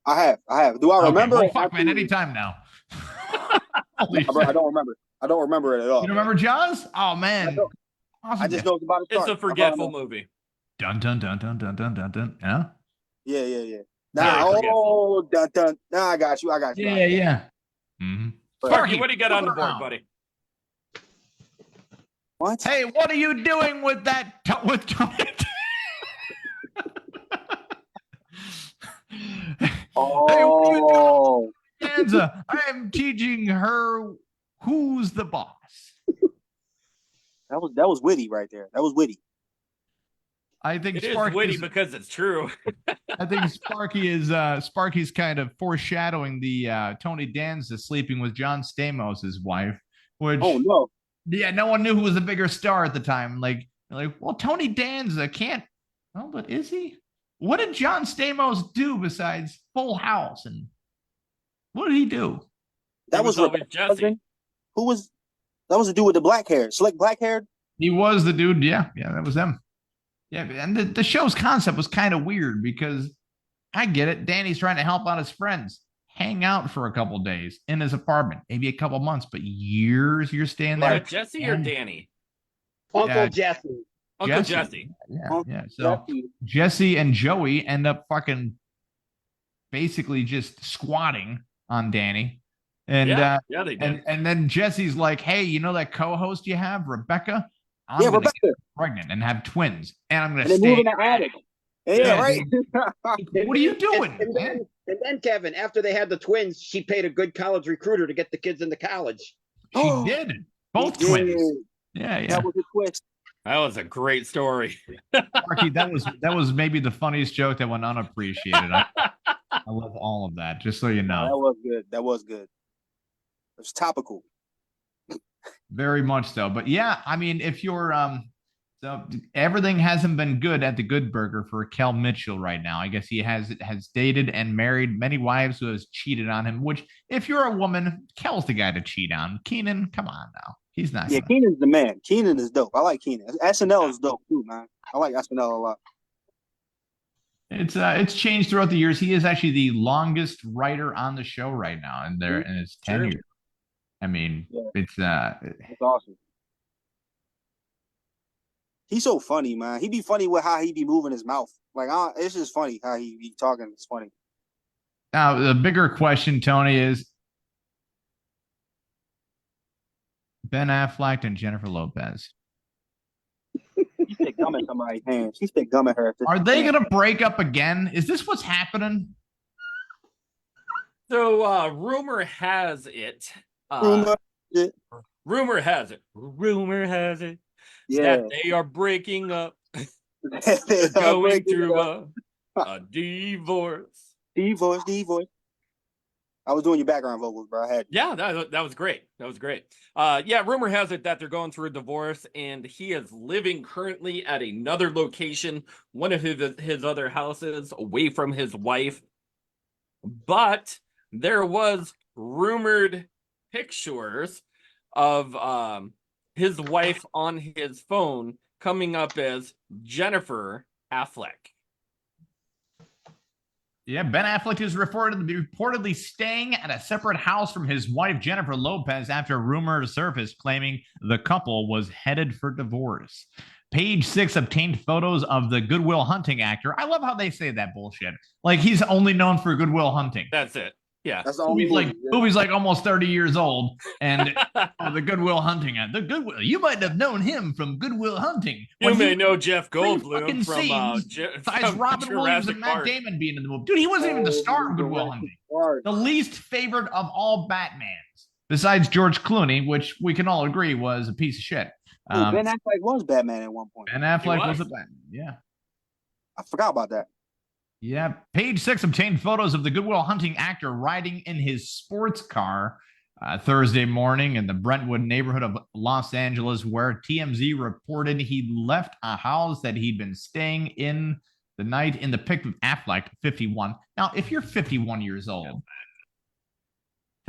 I have. Do I remember? Okay, well, it? fuck, man. Absolutely. Anytime now. Holy Bro, I shit. don't remember. I don't remember it at all. You don't remember Jaws? Oh man. I don't. Awesome. I just know it's about to It's start. a forgetful movie. Dun dun dun dun dun dun dun dun. Yeah. Yeah. Very Nah, forgetful. dun. Nah, I got you. Yeah. Mm-hmm. Sparky, what do you got on the look board, around. buddy? What? Hey, what are you doing with that? With Tony? Oh, Danza, I am teaching her who's the boss. that was witty right there. That was witty. I think It is Sparky witty is, because it's true. I think Sparky's kind of foreshadowing the Tony Danza sleeping with John Stamos' wife, which Oh no. yeah, no one knew who was a bigger star at the time. Like, well, Tony Danza can't. Oh, but is he? What did John Stamos do besides Full House? And what did he do? That It was always Rebecca's Jesse. husband. Who was that? Was the dude with the black hair, slick black hair? He was the dude. Yeah, that was him. Yeah, and the show's concept was kind of weird because I get it. Danny's trying to help out his friends, hang out for a couple days in his apartment, maybe a couple months, but years you're staying there. Right, Jesse or Danny? Uncle Yeah. Jesse. Uncle Jesse. Yeah. So Jesse. Jesse and Joey end up fucking basically just squatting on Danny. And Yeah, they did. and then Jesse's like, hey, you know that co-host you have, Rebecca? I'm Yeah, gonna Rebecca. get pregnant and have twins, and I'm gonna And they stay. move in the attic. Yeah, Yeah, right. What are you doing, And man? then, Kevin, after they had the twins, she paid a good college recruiter to get the kids into college. She did. Both He twins. did. Yeah. That was a twist. That was a great story. Marky, that was maybe the funniest joke that went unappreciated. I love all of that, just so you That know. was good. That was good. It was topical. Very much so. But yeah, I mean, if you're so everything hasn't been good at the Good Burger for Kel Mitchell right now. I guess he has dated and married many wives who has cheated on him, which if you're a woman, Kel's the guy to cheat on. Keenan, come on now. He's not. Yeah, gonna- Keenan's the man. Keenan is dope. I like Keenan. SNL is dope too, man. I like SNL a lot. It's changed throughout the years. He is actually the longest writer on the show right now, and there in his True. tenure. I mean, Yeah. it's It's awesome. He's so funny, man. He be funny with how he be moving his mouth. Like, it's just funny how he be talking. It's funny. now the bigger question, Tony, is Ben Affleck and Jennifer Lopez. She spit gum at somebody's hand. She spit gum at her. Are they gonna break up again? Is this what's happening? So rumor has it. Rumor has it. Rumor has it Yeah. that they are breaking up, They're going through a divorce. divorce. I was doing your background vocals, bro. I had Yeah, that was great. That was great. Yeah, rumor has it that they're going through a divorce, and he is living currently at another location, one of his other houses, away from his wife. But there was rumored pictures of his wife on his phone coming up as Jennifer Affleck. Yeah, Ben Affleck is reportedly staying at a separate house from his wife, Jennifer Lopez, after rumors surfaced claiming the couple was headed for divorce. Page Six obtained photos of the Good Will Hunting actor. I love how they say that bullshit. Like he's only known for Good Will Hunting. That's it. Yeah. That's all. Movie's like almost 30 years old, and the Good Will Hunting. The Good Will. You might have known him from Good Will Hunting. You may know Jeff Goldblum besides Robin Williams and Matt Damon being in the movie. Dude, he wasn't even the star of Good Will Hunting. The least favorite of all Batmans, besides George Clooney, which we can all agree was a piece of shit. Ben Affleck was Batman at one point. Ben Affleck was a Batman. Yeah. I forgot about that. Yeah. Page Six obtained photos of the Good Will Hunting actor riding in his sports car Thursday morning in the Brentwood neighborhood of Los Angeles, where TMZ reported he left a house that he'd been staying in the night in the pic of Affleck, 51. Now, if you're 51 years old,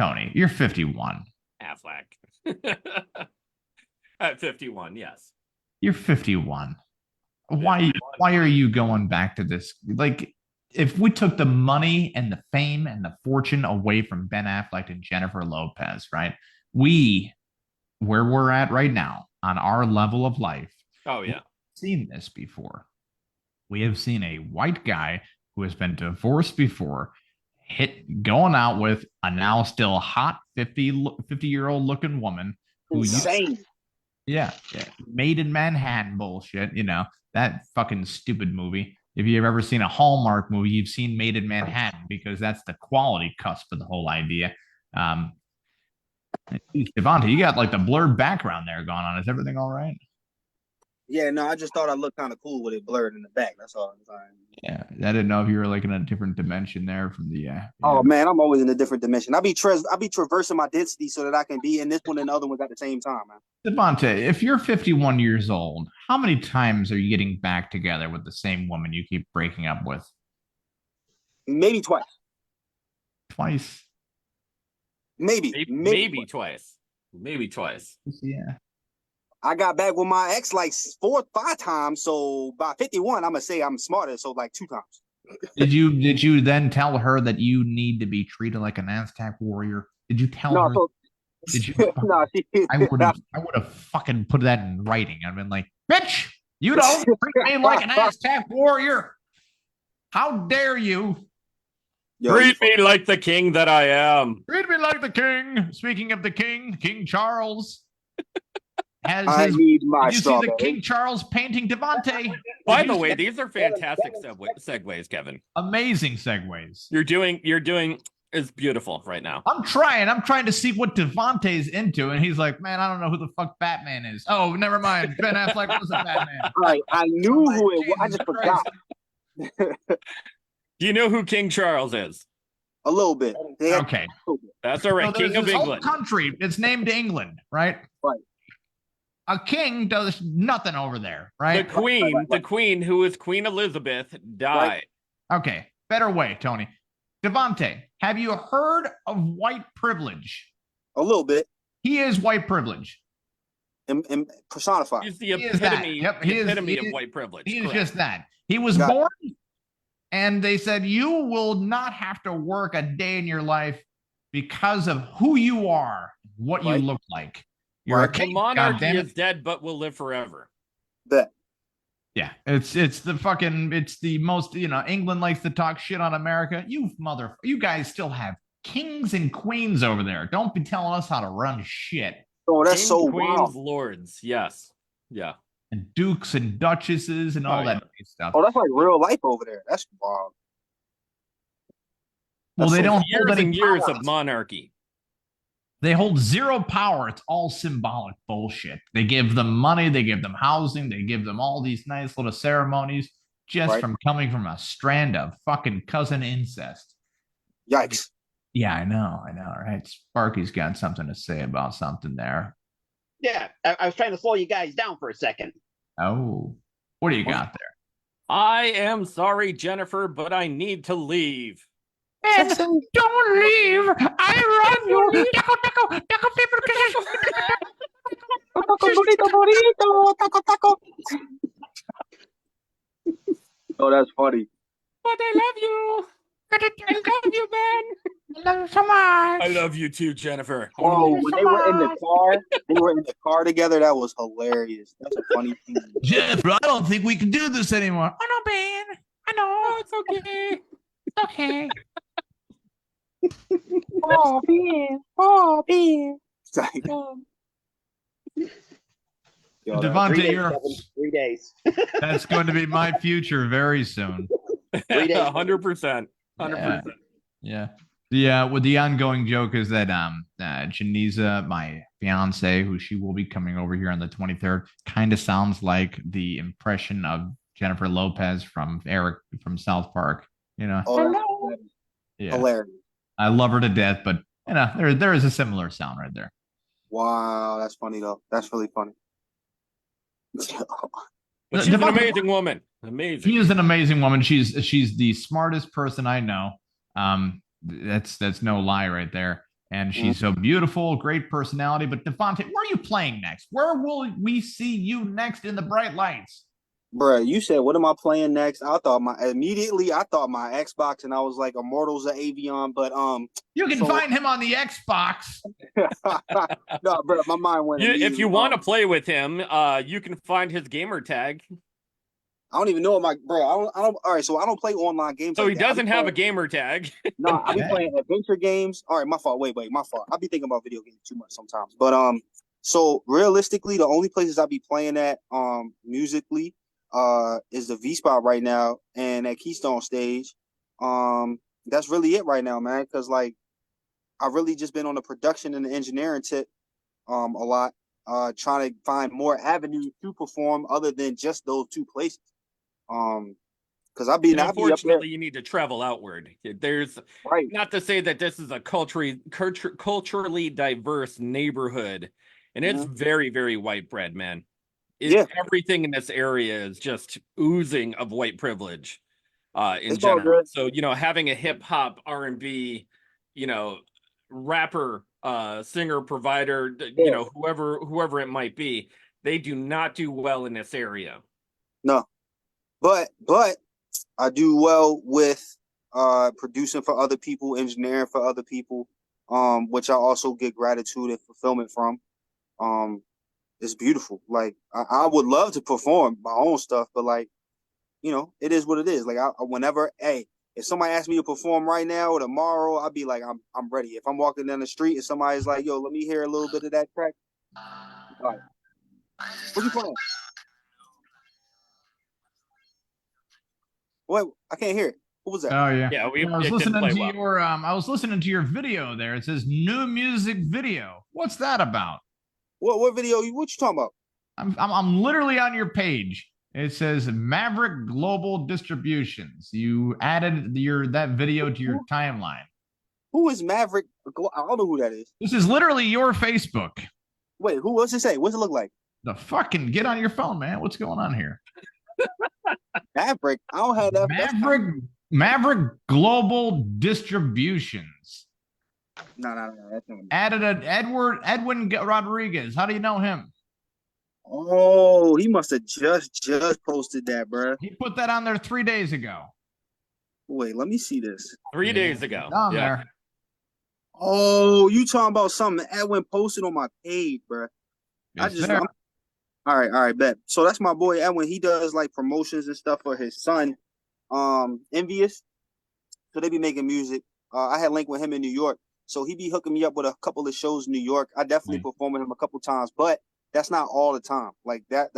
Tony, you're 51. Affleck. At 51, yes. You're 51. Why are you going back to this? Like, if we took the money and the fame and the fortune away from Ben Affleck and Jennifer Lopez, right? Where we're at right now on our level of life. Oh, yeah. We've seen this before. We have seen a white guy who has been divorced before, going out with a now still hot 50-year-old looking woman. Insane. Yeah. Made in Manhattan bullshit, that fucking stupid movie. If you've ever seen a Hallmark movie, you've seen Made in Manhattan, because that's the quality cusp of the whole idea. Devonte, you got like the blurred background there going on. Is everything all right? Yeah, no, I just thought I looked kind of cool with it blurred in the back. That's all I'm saying. Yeah, I didn't know if you were like in a different dimension there from the. Oh man, I'm always in a different dimension. I be traversing my density so that I can be in this one and the other ones at the same time, man. Devonte, if you're 51 years old, how many times are you getting back together with the same woman you keep breaking up with? Maybe twice. Twice. Maybe twice. Maybe twice. Yeah. I got back with my ex like 4 or 5 times, so by 51, I'm gonna say I'm smarter, so like 2 times. Did you then tell her that you need to be treated like an Aztec warrior? Did you tell her? Did you? No, I would have fucking put that in writing. I've been like, bitch, you don't treat me like an Aztec warrior. How dare you? Treat me like the king that I am. Treat me like the king. Speaking of the king, King Charles. Did you see the King Charles painting, Devonte? By the way, these are fantastic segues, Kevin. Amazing segues. You're doing is beautiful right now. I'm trying to see what Devonte's into, and he's like, man, I don't know who the fuck Batman is. Oh, never mind. Ben Affleck was a Batman. Right, I knew who it was. I just forgot. Do you know who King Charles is? A little bit. Okay. That's all right. King of England. Whole country. It's named England, right? Right. A king does nothing over there, right? The queen, who is Queen Elizabeth, died. Right. Okay. Better way, Tony. Devonte, have you heard of white privilege? A little bit. He is white privilege. And personified. He's the epitome, of white privilege. He is just that. He was born, and they said, you will not have to work a day in your life because of who you are, what you look like. You're a king. The monarchy is dead, but will live forever. Bet. Yeah, it's the most, England likes to talk shit on America. You guys still have kings and queens over there. Don't be telling us how to run shit. Oh, that's so queens, wild. lords. Yes. Yeah. And dukes and duchesses and all that stuff. Oh, that's like real life over there. That's wild. Well, they don't hold any years power. Of monarchy. They hold zero power. It's all symbolic bullshit. They give them money. They give them housing. They give them all these nice little ceremonies just from coming from a strand of fucking cousin incest. Yikes. Yeah, I know, right? Sparky's got something to say about something there. Yeah, I was trying to slow you guys down for a second. Oh, what do you got there? I am sorry, Jennifer, but I need to leave. And don't leave. I love you. Oh, that's funny. But I love you. I love you, man. I love you so much. I love you too, Jennifer. Bro, when they were in the car together. That was hilarious. That's a funny thing. Jennifer, I don't think we can do this anymore. I know, Ben. I know. Oh, it's okay. Okay. Oh, man. Oh, man. It's like, yo, that- Devonte, 3 days, you're Kevin, 3 days. that's going to be my future very soon. 3 days. 100%. 100%. Yeah. With the ongoing joke is that Janiza, my fiance, who she will be coming over here on the 23rd, kind of sounds like the impression of Jennifer Lopez from Eric from South Park. You know, oh, that's yeah, hilarious. I love her to death, but you know, there is a similar sound right there. Wow, that's funny though. That's really funny. But she's an Devonte- amazing woman. Amazing. She is an amazing woman. She's the smartest person I know. That's no lie right there. And she's so beautiful, great personality. But Devonte, where are you playing next? Where will we see you next in the bright lights? Bruh, you said, what am I playing next? I thought my Xbox, and I was like, Immortals of Avion, but You can so- find him on the Xbox. no, bro, my mind went. If you want to play with him, you can find his gamer tag. I don't even know what I don't. All right, so I don't play online games. So like he that. I be doesn't have a playing- gamer tag. No, I be playing adventure games. All right, my fault. Wait, my fault. I be thinking about video games too much sometimes. But so realistically, the only places I be playing at musically is the V Spot right now and at Keystone Stage. That's really it right now, man. Because like I've really just been on the production and the engineering tip a lot, trying to find more avenues to perform other than just those two places. Because I'll be up there. Unfortunately, you need to travel outward. There's Right. not to say that this is a culturally diverse neighborhood, and it's very, very white bread, man. Yeah. Everything in this area is just oozing of white privilege in It's all general. good. So, having a hip hop, R&B, rapper, singer, provider, whoever it might be, they do not do well in this area. No. But I do well with producing for other people, engineering for other people, which I also get gratitude and fulfillment from. It's beautiful. Like I would love to perform my own stuff, but like, it is what it is. Like if somebody asks me to perform right now or tomorrow, I'll be like, I'm ready. If I'm walking down the street and somebody's like, yo, let me hear a little bit of that track. All right. What you playing? What? I can't hear it. What was that? Oh yeah. Yeah, I was it didn't listening play to well. your I was listening to your video there. It says new music video. What's that about? What video? What you talking about? I'm literally on your page. It says Maverick Global Distributions. You added that video to your timeline. Who is Maverick? I don't know who that is. This is literally your Facebook. Wait, who? What's it say? What's it look like? The fucking get on your phone, man. What's going on here? Maverick. I don't have that. Maverick Global Distributions. No. That's not. Added an Edwin Rodriguez. How do you know him? Oh, he must have just posted that, bro. He put that on there 3 days ago. Wait, let me see this. 3 days ago. Down there. Oh, you talking about something Edwin posted on my page, bro? It's there. All right, bet. So that's my boy Edwin. He does like promotions and stuff for his son, Envious. So they be making music. I had linked with him in New York, so he be hooking me up with a couple of shows in New York. I definitely perform with him a couple times, but that's not all the time. Like that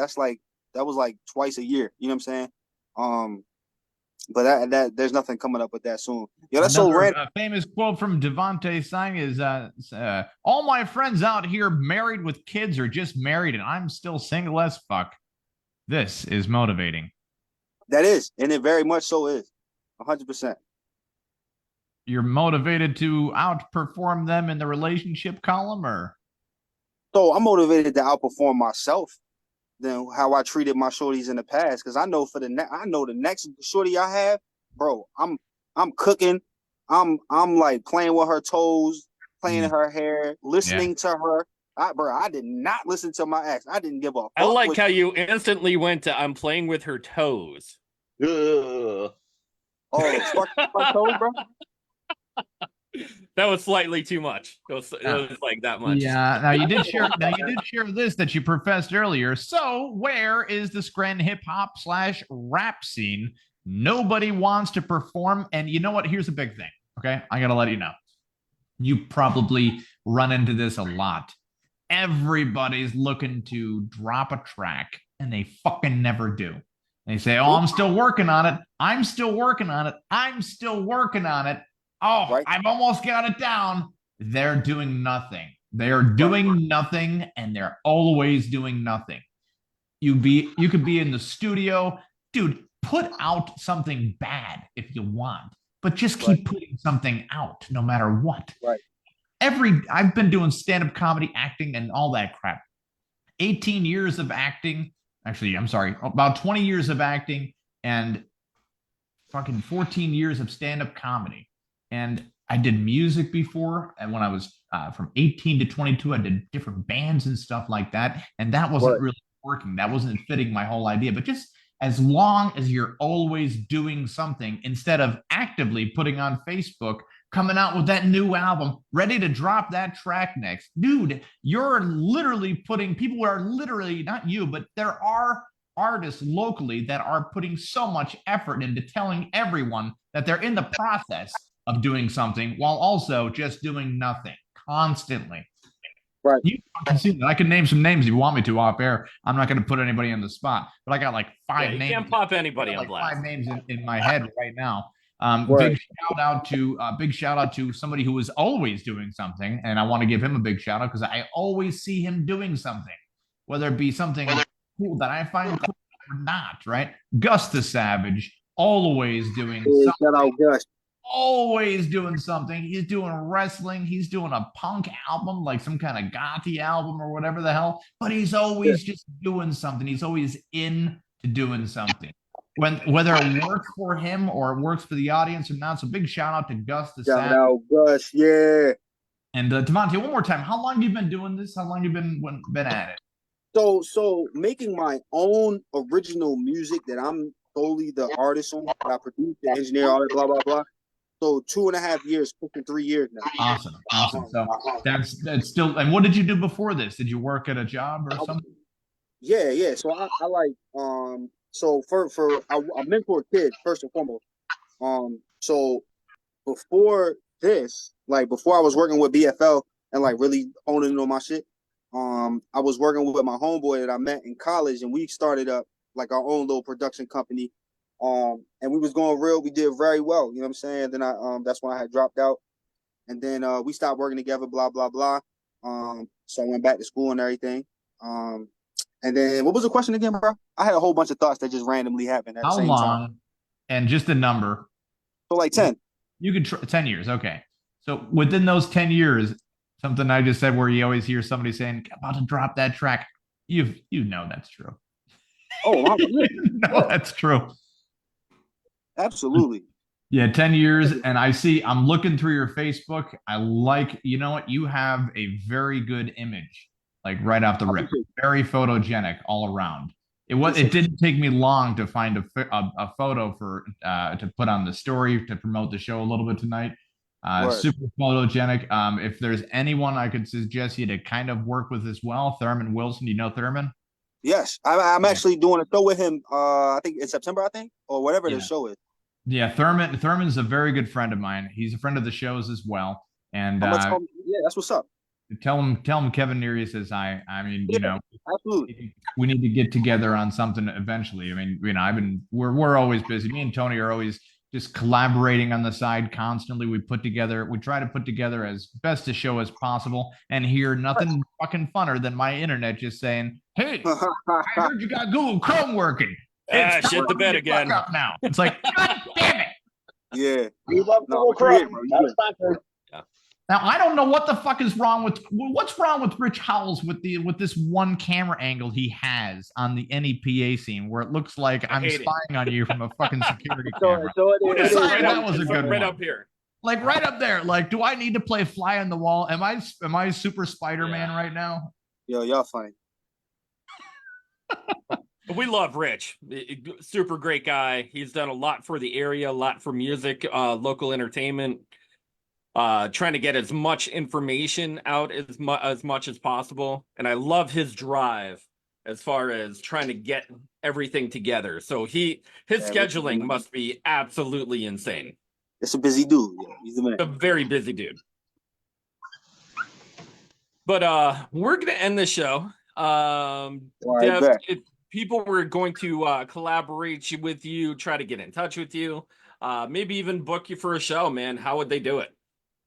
was like twice a year. You know what I'm saying? But that there's nothing coming up with that soon. Yeah, that's so random. A famous quote from Devonte Singh is, all my friends out here married with kids or just married, and I'm still single as fuck. This is motivating. That is, and it very much so is. 100%. You're motivated to outperform them in the relationship column, or? So I'm motivated to outperform myself than how I treated my shorties in the past. Because I know the next shorty I have, bro, I'm cooking. I'm like playing with her toes, playing in her hair, listening to her. I did not listen to my ex. I didn't give a fuck. I like how you instantly went to I'm playing with her toes. Ugh. Oh, spark toes, bro. That was slightly too much. It was like that much. Yeah. Now you did share. Now you did share this that you professed earlier. So where is the Scranton hip hop / rap scene? Nobody wants to perform. And you know what? Here's a big thing. Okay, I gotta let you know. You probably run into this a lot. Everybody's looking to drop a track, and they fucking never do. They say, "Oh, I'm still working on it. I'm still working on it. I'm still working on it. Oh, Right. I've almost got it down." They're doing nothing. They are doing nothing, and they're always doing nothing. You could be in the studio, dude. Put out something bad if you want, but just keep putting something out, no matter what. Right. I've been doing stand-up comedy, acting, and all that crap. 18 years of acting. Actually, I'm sorry, about 20 years of acting and fucking 14 years of stand-up comedy. And I did music before. And when I was from 18 to 22, I did different bands and stuff like that. And that wasn't really working. That wasn't fitting my whole idea. But just as long as you're always doing something instead of actively putting on Facebook, coming out with that new album, ready to drop that track next. Dude, you're literally people are literally, not you, but there are artists locally that are putting so much effort into telling everyone that they're in the process of doing something while also just doing nothing constantly. Right. You can see that. I can name some names if you want me to off air. I'm not going to put anybody on the spot, but I got like five names. You can't pop anybody on blast. 5 names in my head right now. Big shout out to somebody who is always doing something, and I want to give him a big shout out because I always see him doing something, whether it be something cool that I find cool or not. Right, Gus the Savage, always doing something. Shout out Gus. Always doing something. He's doing wrestling. He's doing a punk album, like some kind of gothy album or whatever the hell. But he's always just doing something. He's always into doing something. Whether it works for him or it works for the audience or not. So big shout out to Gus the Savage. Shout out Gus, yeah. And Devonte, one more time. How long have you been doing this? How long have you been at it? So making my own original music that I'm solely the artist on, that I produce, the engineer, all that, blah blah blah. So 2.5 years, pushing 3 years now. Awesome. So that's still. And what did you do before this? Did you work at a job or something? Yeah. So I like So I mentor kids first and foremost. So before this, like before I was working with BFL and like really honing in on my shit, I was working with my homeboy that I met in college, and we started up like our own little production company. And we was going we did very well, you know what I'm saying? Then that's when I had dropped out, and then we stopped working together, blah blah blah. So I went back to school and everything. And then what was the question again, bro? I had a whole bunch of thoughts that just randomly happened at the same time. How long? And just a number. So like 10. You could 10 years, okay. So within those 10 years, something I just said where you always hear somebody saying, "About to drop that track." You know that's true. Oh, no, that's true. Absolutely. Yeah, 10 years. And I'm looking through your Facebook. I like, you know what? You have a very good image, like right off the rip. Very photogenic all around. It didn't take me long to find a photo for to put on the story to promote the show a little bit tonight. Super photogenic. If there's anyone I could suggest you to kind of work with as well, Thurman Wilson. You know Thurman? Yes, I'm actually doing a show with him. I think in September, or whatever the show is. Yeah, Thurman's a very good friend of mine. He's a friend of the show's as well. And yeah, that's what's up. Tell him Kevin Neary says hi. I mean, absolutely. We need to get together on something eventually. I mean, we're always busy. Me and Tony are always just collaborating on the side constantly. We try to put together as best a show as possible, and hear nothing fucking funner than my internet just saying, "Hey, I heard you got Google Chrome working." Shit the bed again. Up now. It's like, God damn it. Yeah. We love Google Chrome. Now I don't know what the fuck is wrong with Rich Howells with this one camera angle he has on the NEPA scene where it looks like I'm spying on you from a fucking security camera. That was a good one. Up here. Like right up there. Like, do I need to play fly on the wall? Am I Super Spider-Man right now? Yo, y'all funny. We love Rich. Super great guy. He's done a lot for the area, a lot for music, local entertainment, trying to get as much information out as much as possible. And I love his drive as far as trying to get everything together. So his scheduling must be absolutely insane. It's a busy dude. Yeah, he's the man. A very busy dude. But we're gonna end the show. Dev, if people were going to collaborate with you, try to get in touch with you, maybe even book you for a show, man, how would they do it?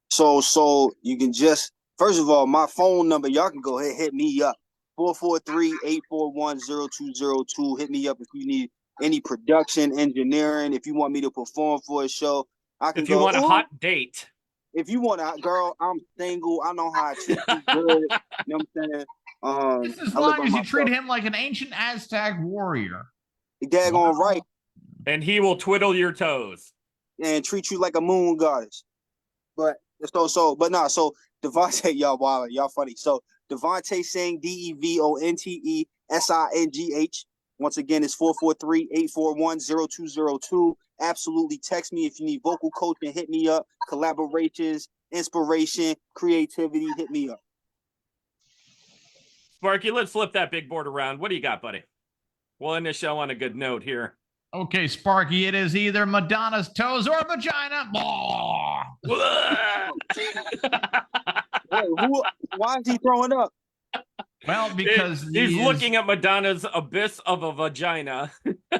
So you can just, first of all, my phone number, y'all can go ahead, hit me up. 443-841-0202. Hit me up if you need any production, engineering, if you want me to perform for a show. I can if you want a hot date. If you want a girl, I'm single. I know how to treat you good. You know what I'm saying? Just as long as you treat him like an ancient Aztec warrior. You daggone right. And he will twiddle your toes. And treat you like a moon goddess. But so Devonte, y'all funny. So Devonte Singh, DEVONTE SINGH. Once again, it's 443-841-0202. Absolutely text me if you need vocal coaching. Hit me up. Collaborations, inspiration, creativity. Hit me up. Sparky, let's flip that big board around. What do you got, buddy? We'll end the show on a good note here. Okay, Sparky, it is either Madonna's toes or vagina. Hey, why is he throwing up? Well, because he's looking at Madonna's abyss of a vagina.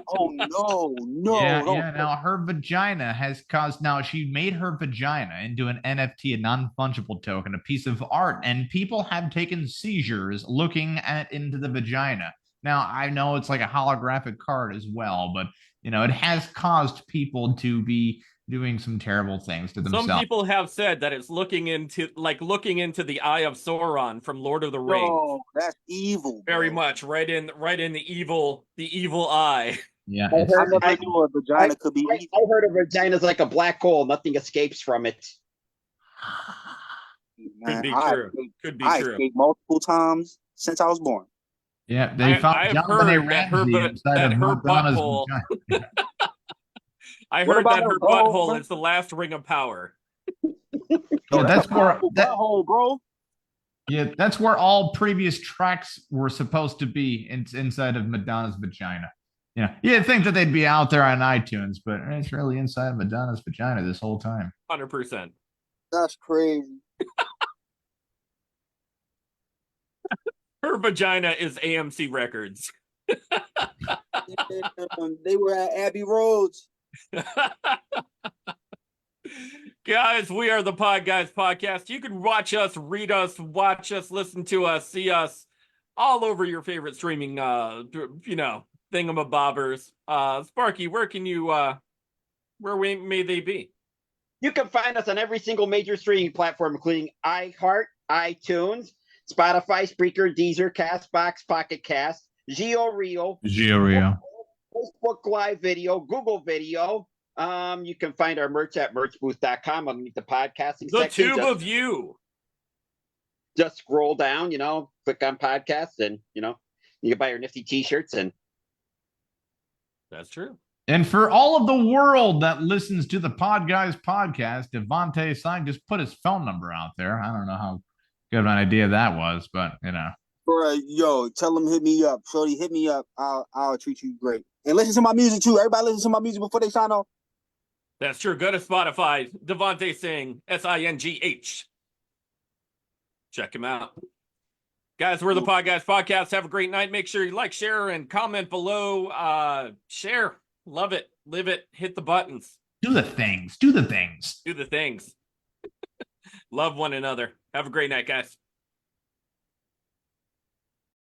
Oh, no. Yeah. Now, her vagina has caused. Now, she made her vagina into an NFT, a non-fungible token, a piece of art, and people have taken seizures looking into the vagina. Now, I know it's like a holographic card as well, but it has caused people to be doing some terrible things to themselves. Some people have said that it's looking into the eye of Sauron from Lord of the Rings. Oh, that's evil. Very much right in the evil eye. Yeah, I never knew a vagina could be evil. I heard a vagina's like a black hole; nothing escapes from it. Could be true. I escaped multiple times since I was born. Yeah, they found I've Jonathan heard that her Madonna's butthole. vagina. I heard that her butthole is the last ring of power. Oh, that's where butthole, bro. Yeah, that's where all previous tracks were supposed to be inside of Madonna's vagina. You'd think that they'd be out there on iTunes, but it's really inside Madonna's vagina this whole time. 100%. That's crazy. Her vagina is AMC Records. They were at Abbey Roads. Guys, we are the Podguyz podcast. You can watch us, read us, watch us, listen to us, see us all over your favorite streaming thingamabobbers. Sparky, where can you may they be? You can find us on every single major streaming platform, including iHeart, iTunes, Spotify, Spreaker, Deezer, Castbox, Pocket Cast, GeoReo, Facebook Live Video, Google Video. You can find our merch at merchbooth.com underneath the podcasting section. The tube of you. Just scroll down, click on podcasts, and you can buy your nifty t-shirts. And that's true. And for all of the world that listens to the Podguyz podcast, Devonte Singh just put his phone number out there. I don't know how good of an idea that was, but Yo, tell them hit me up. Shorty, hit me up. I'll treat you great. And listen to my music too. Everybody listen to my music before they sign off. That's true. Go to Spotify. Devonte Singh, Singh. Check him out. Guys, we're the Podguyz podcast. Have a great night. Make sure you like, share, and comment below. Share. Love it. Live it. Hit the buttons. Do the things. Love one another. Have a great night, guys.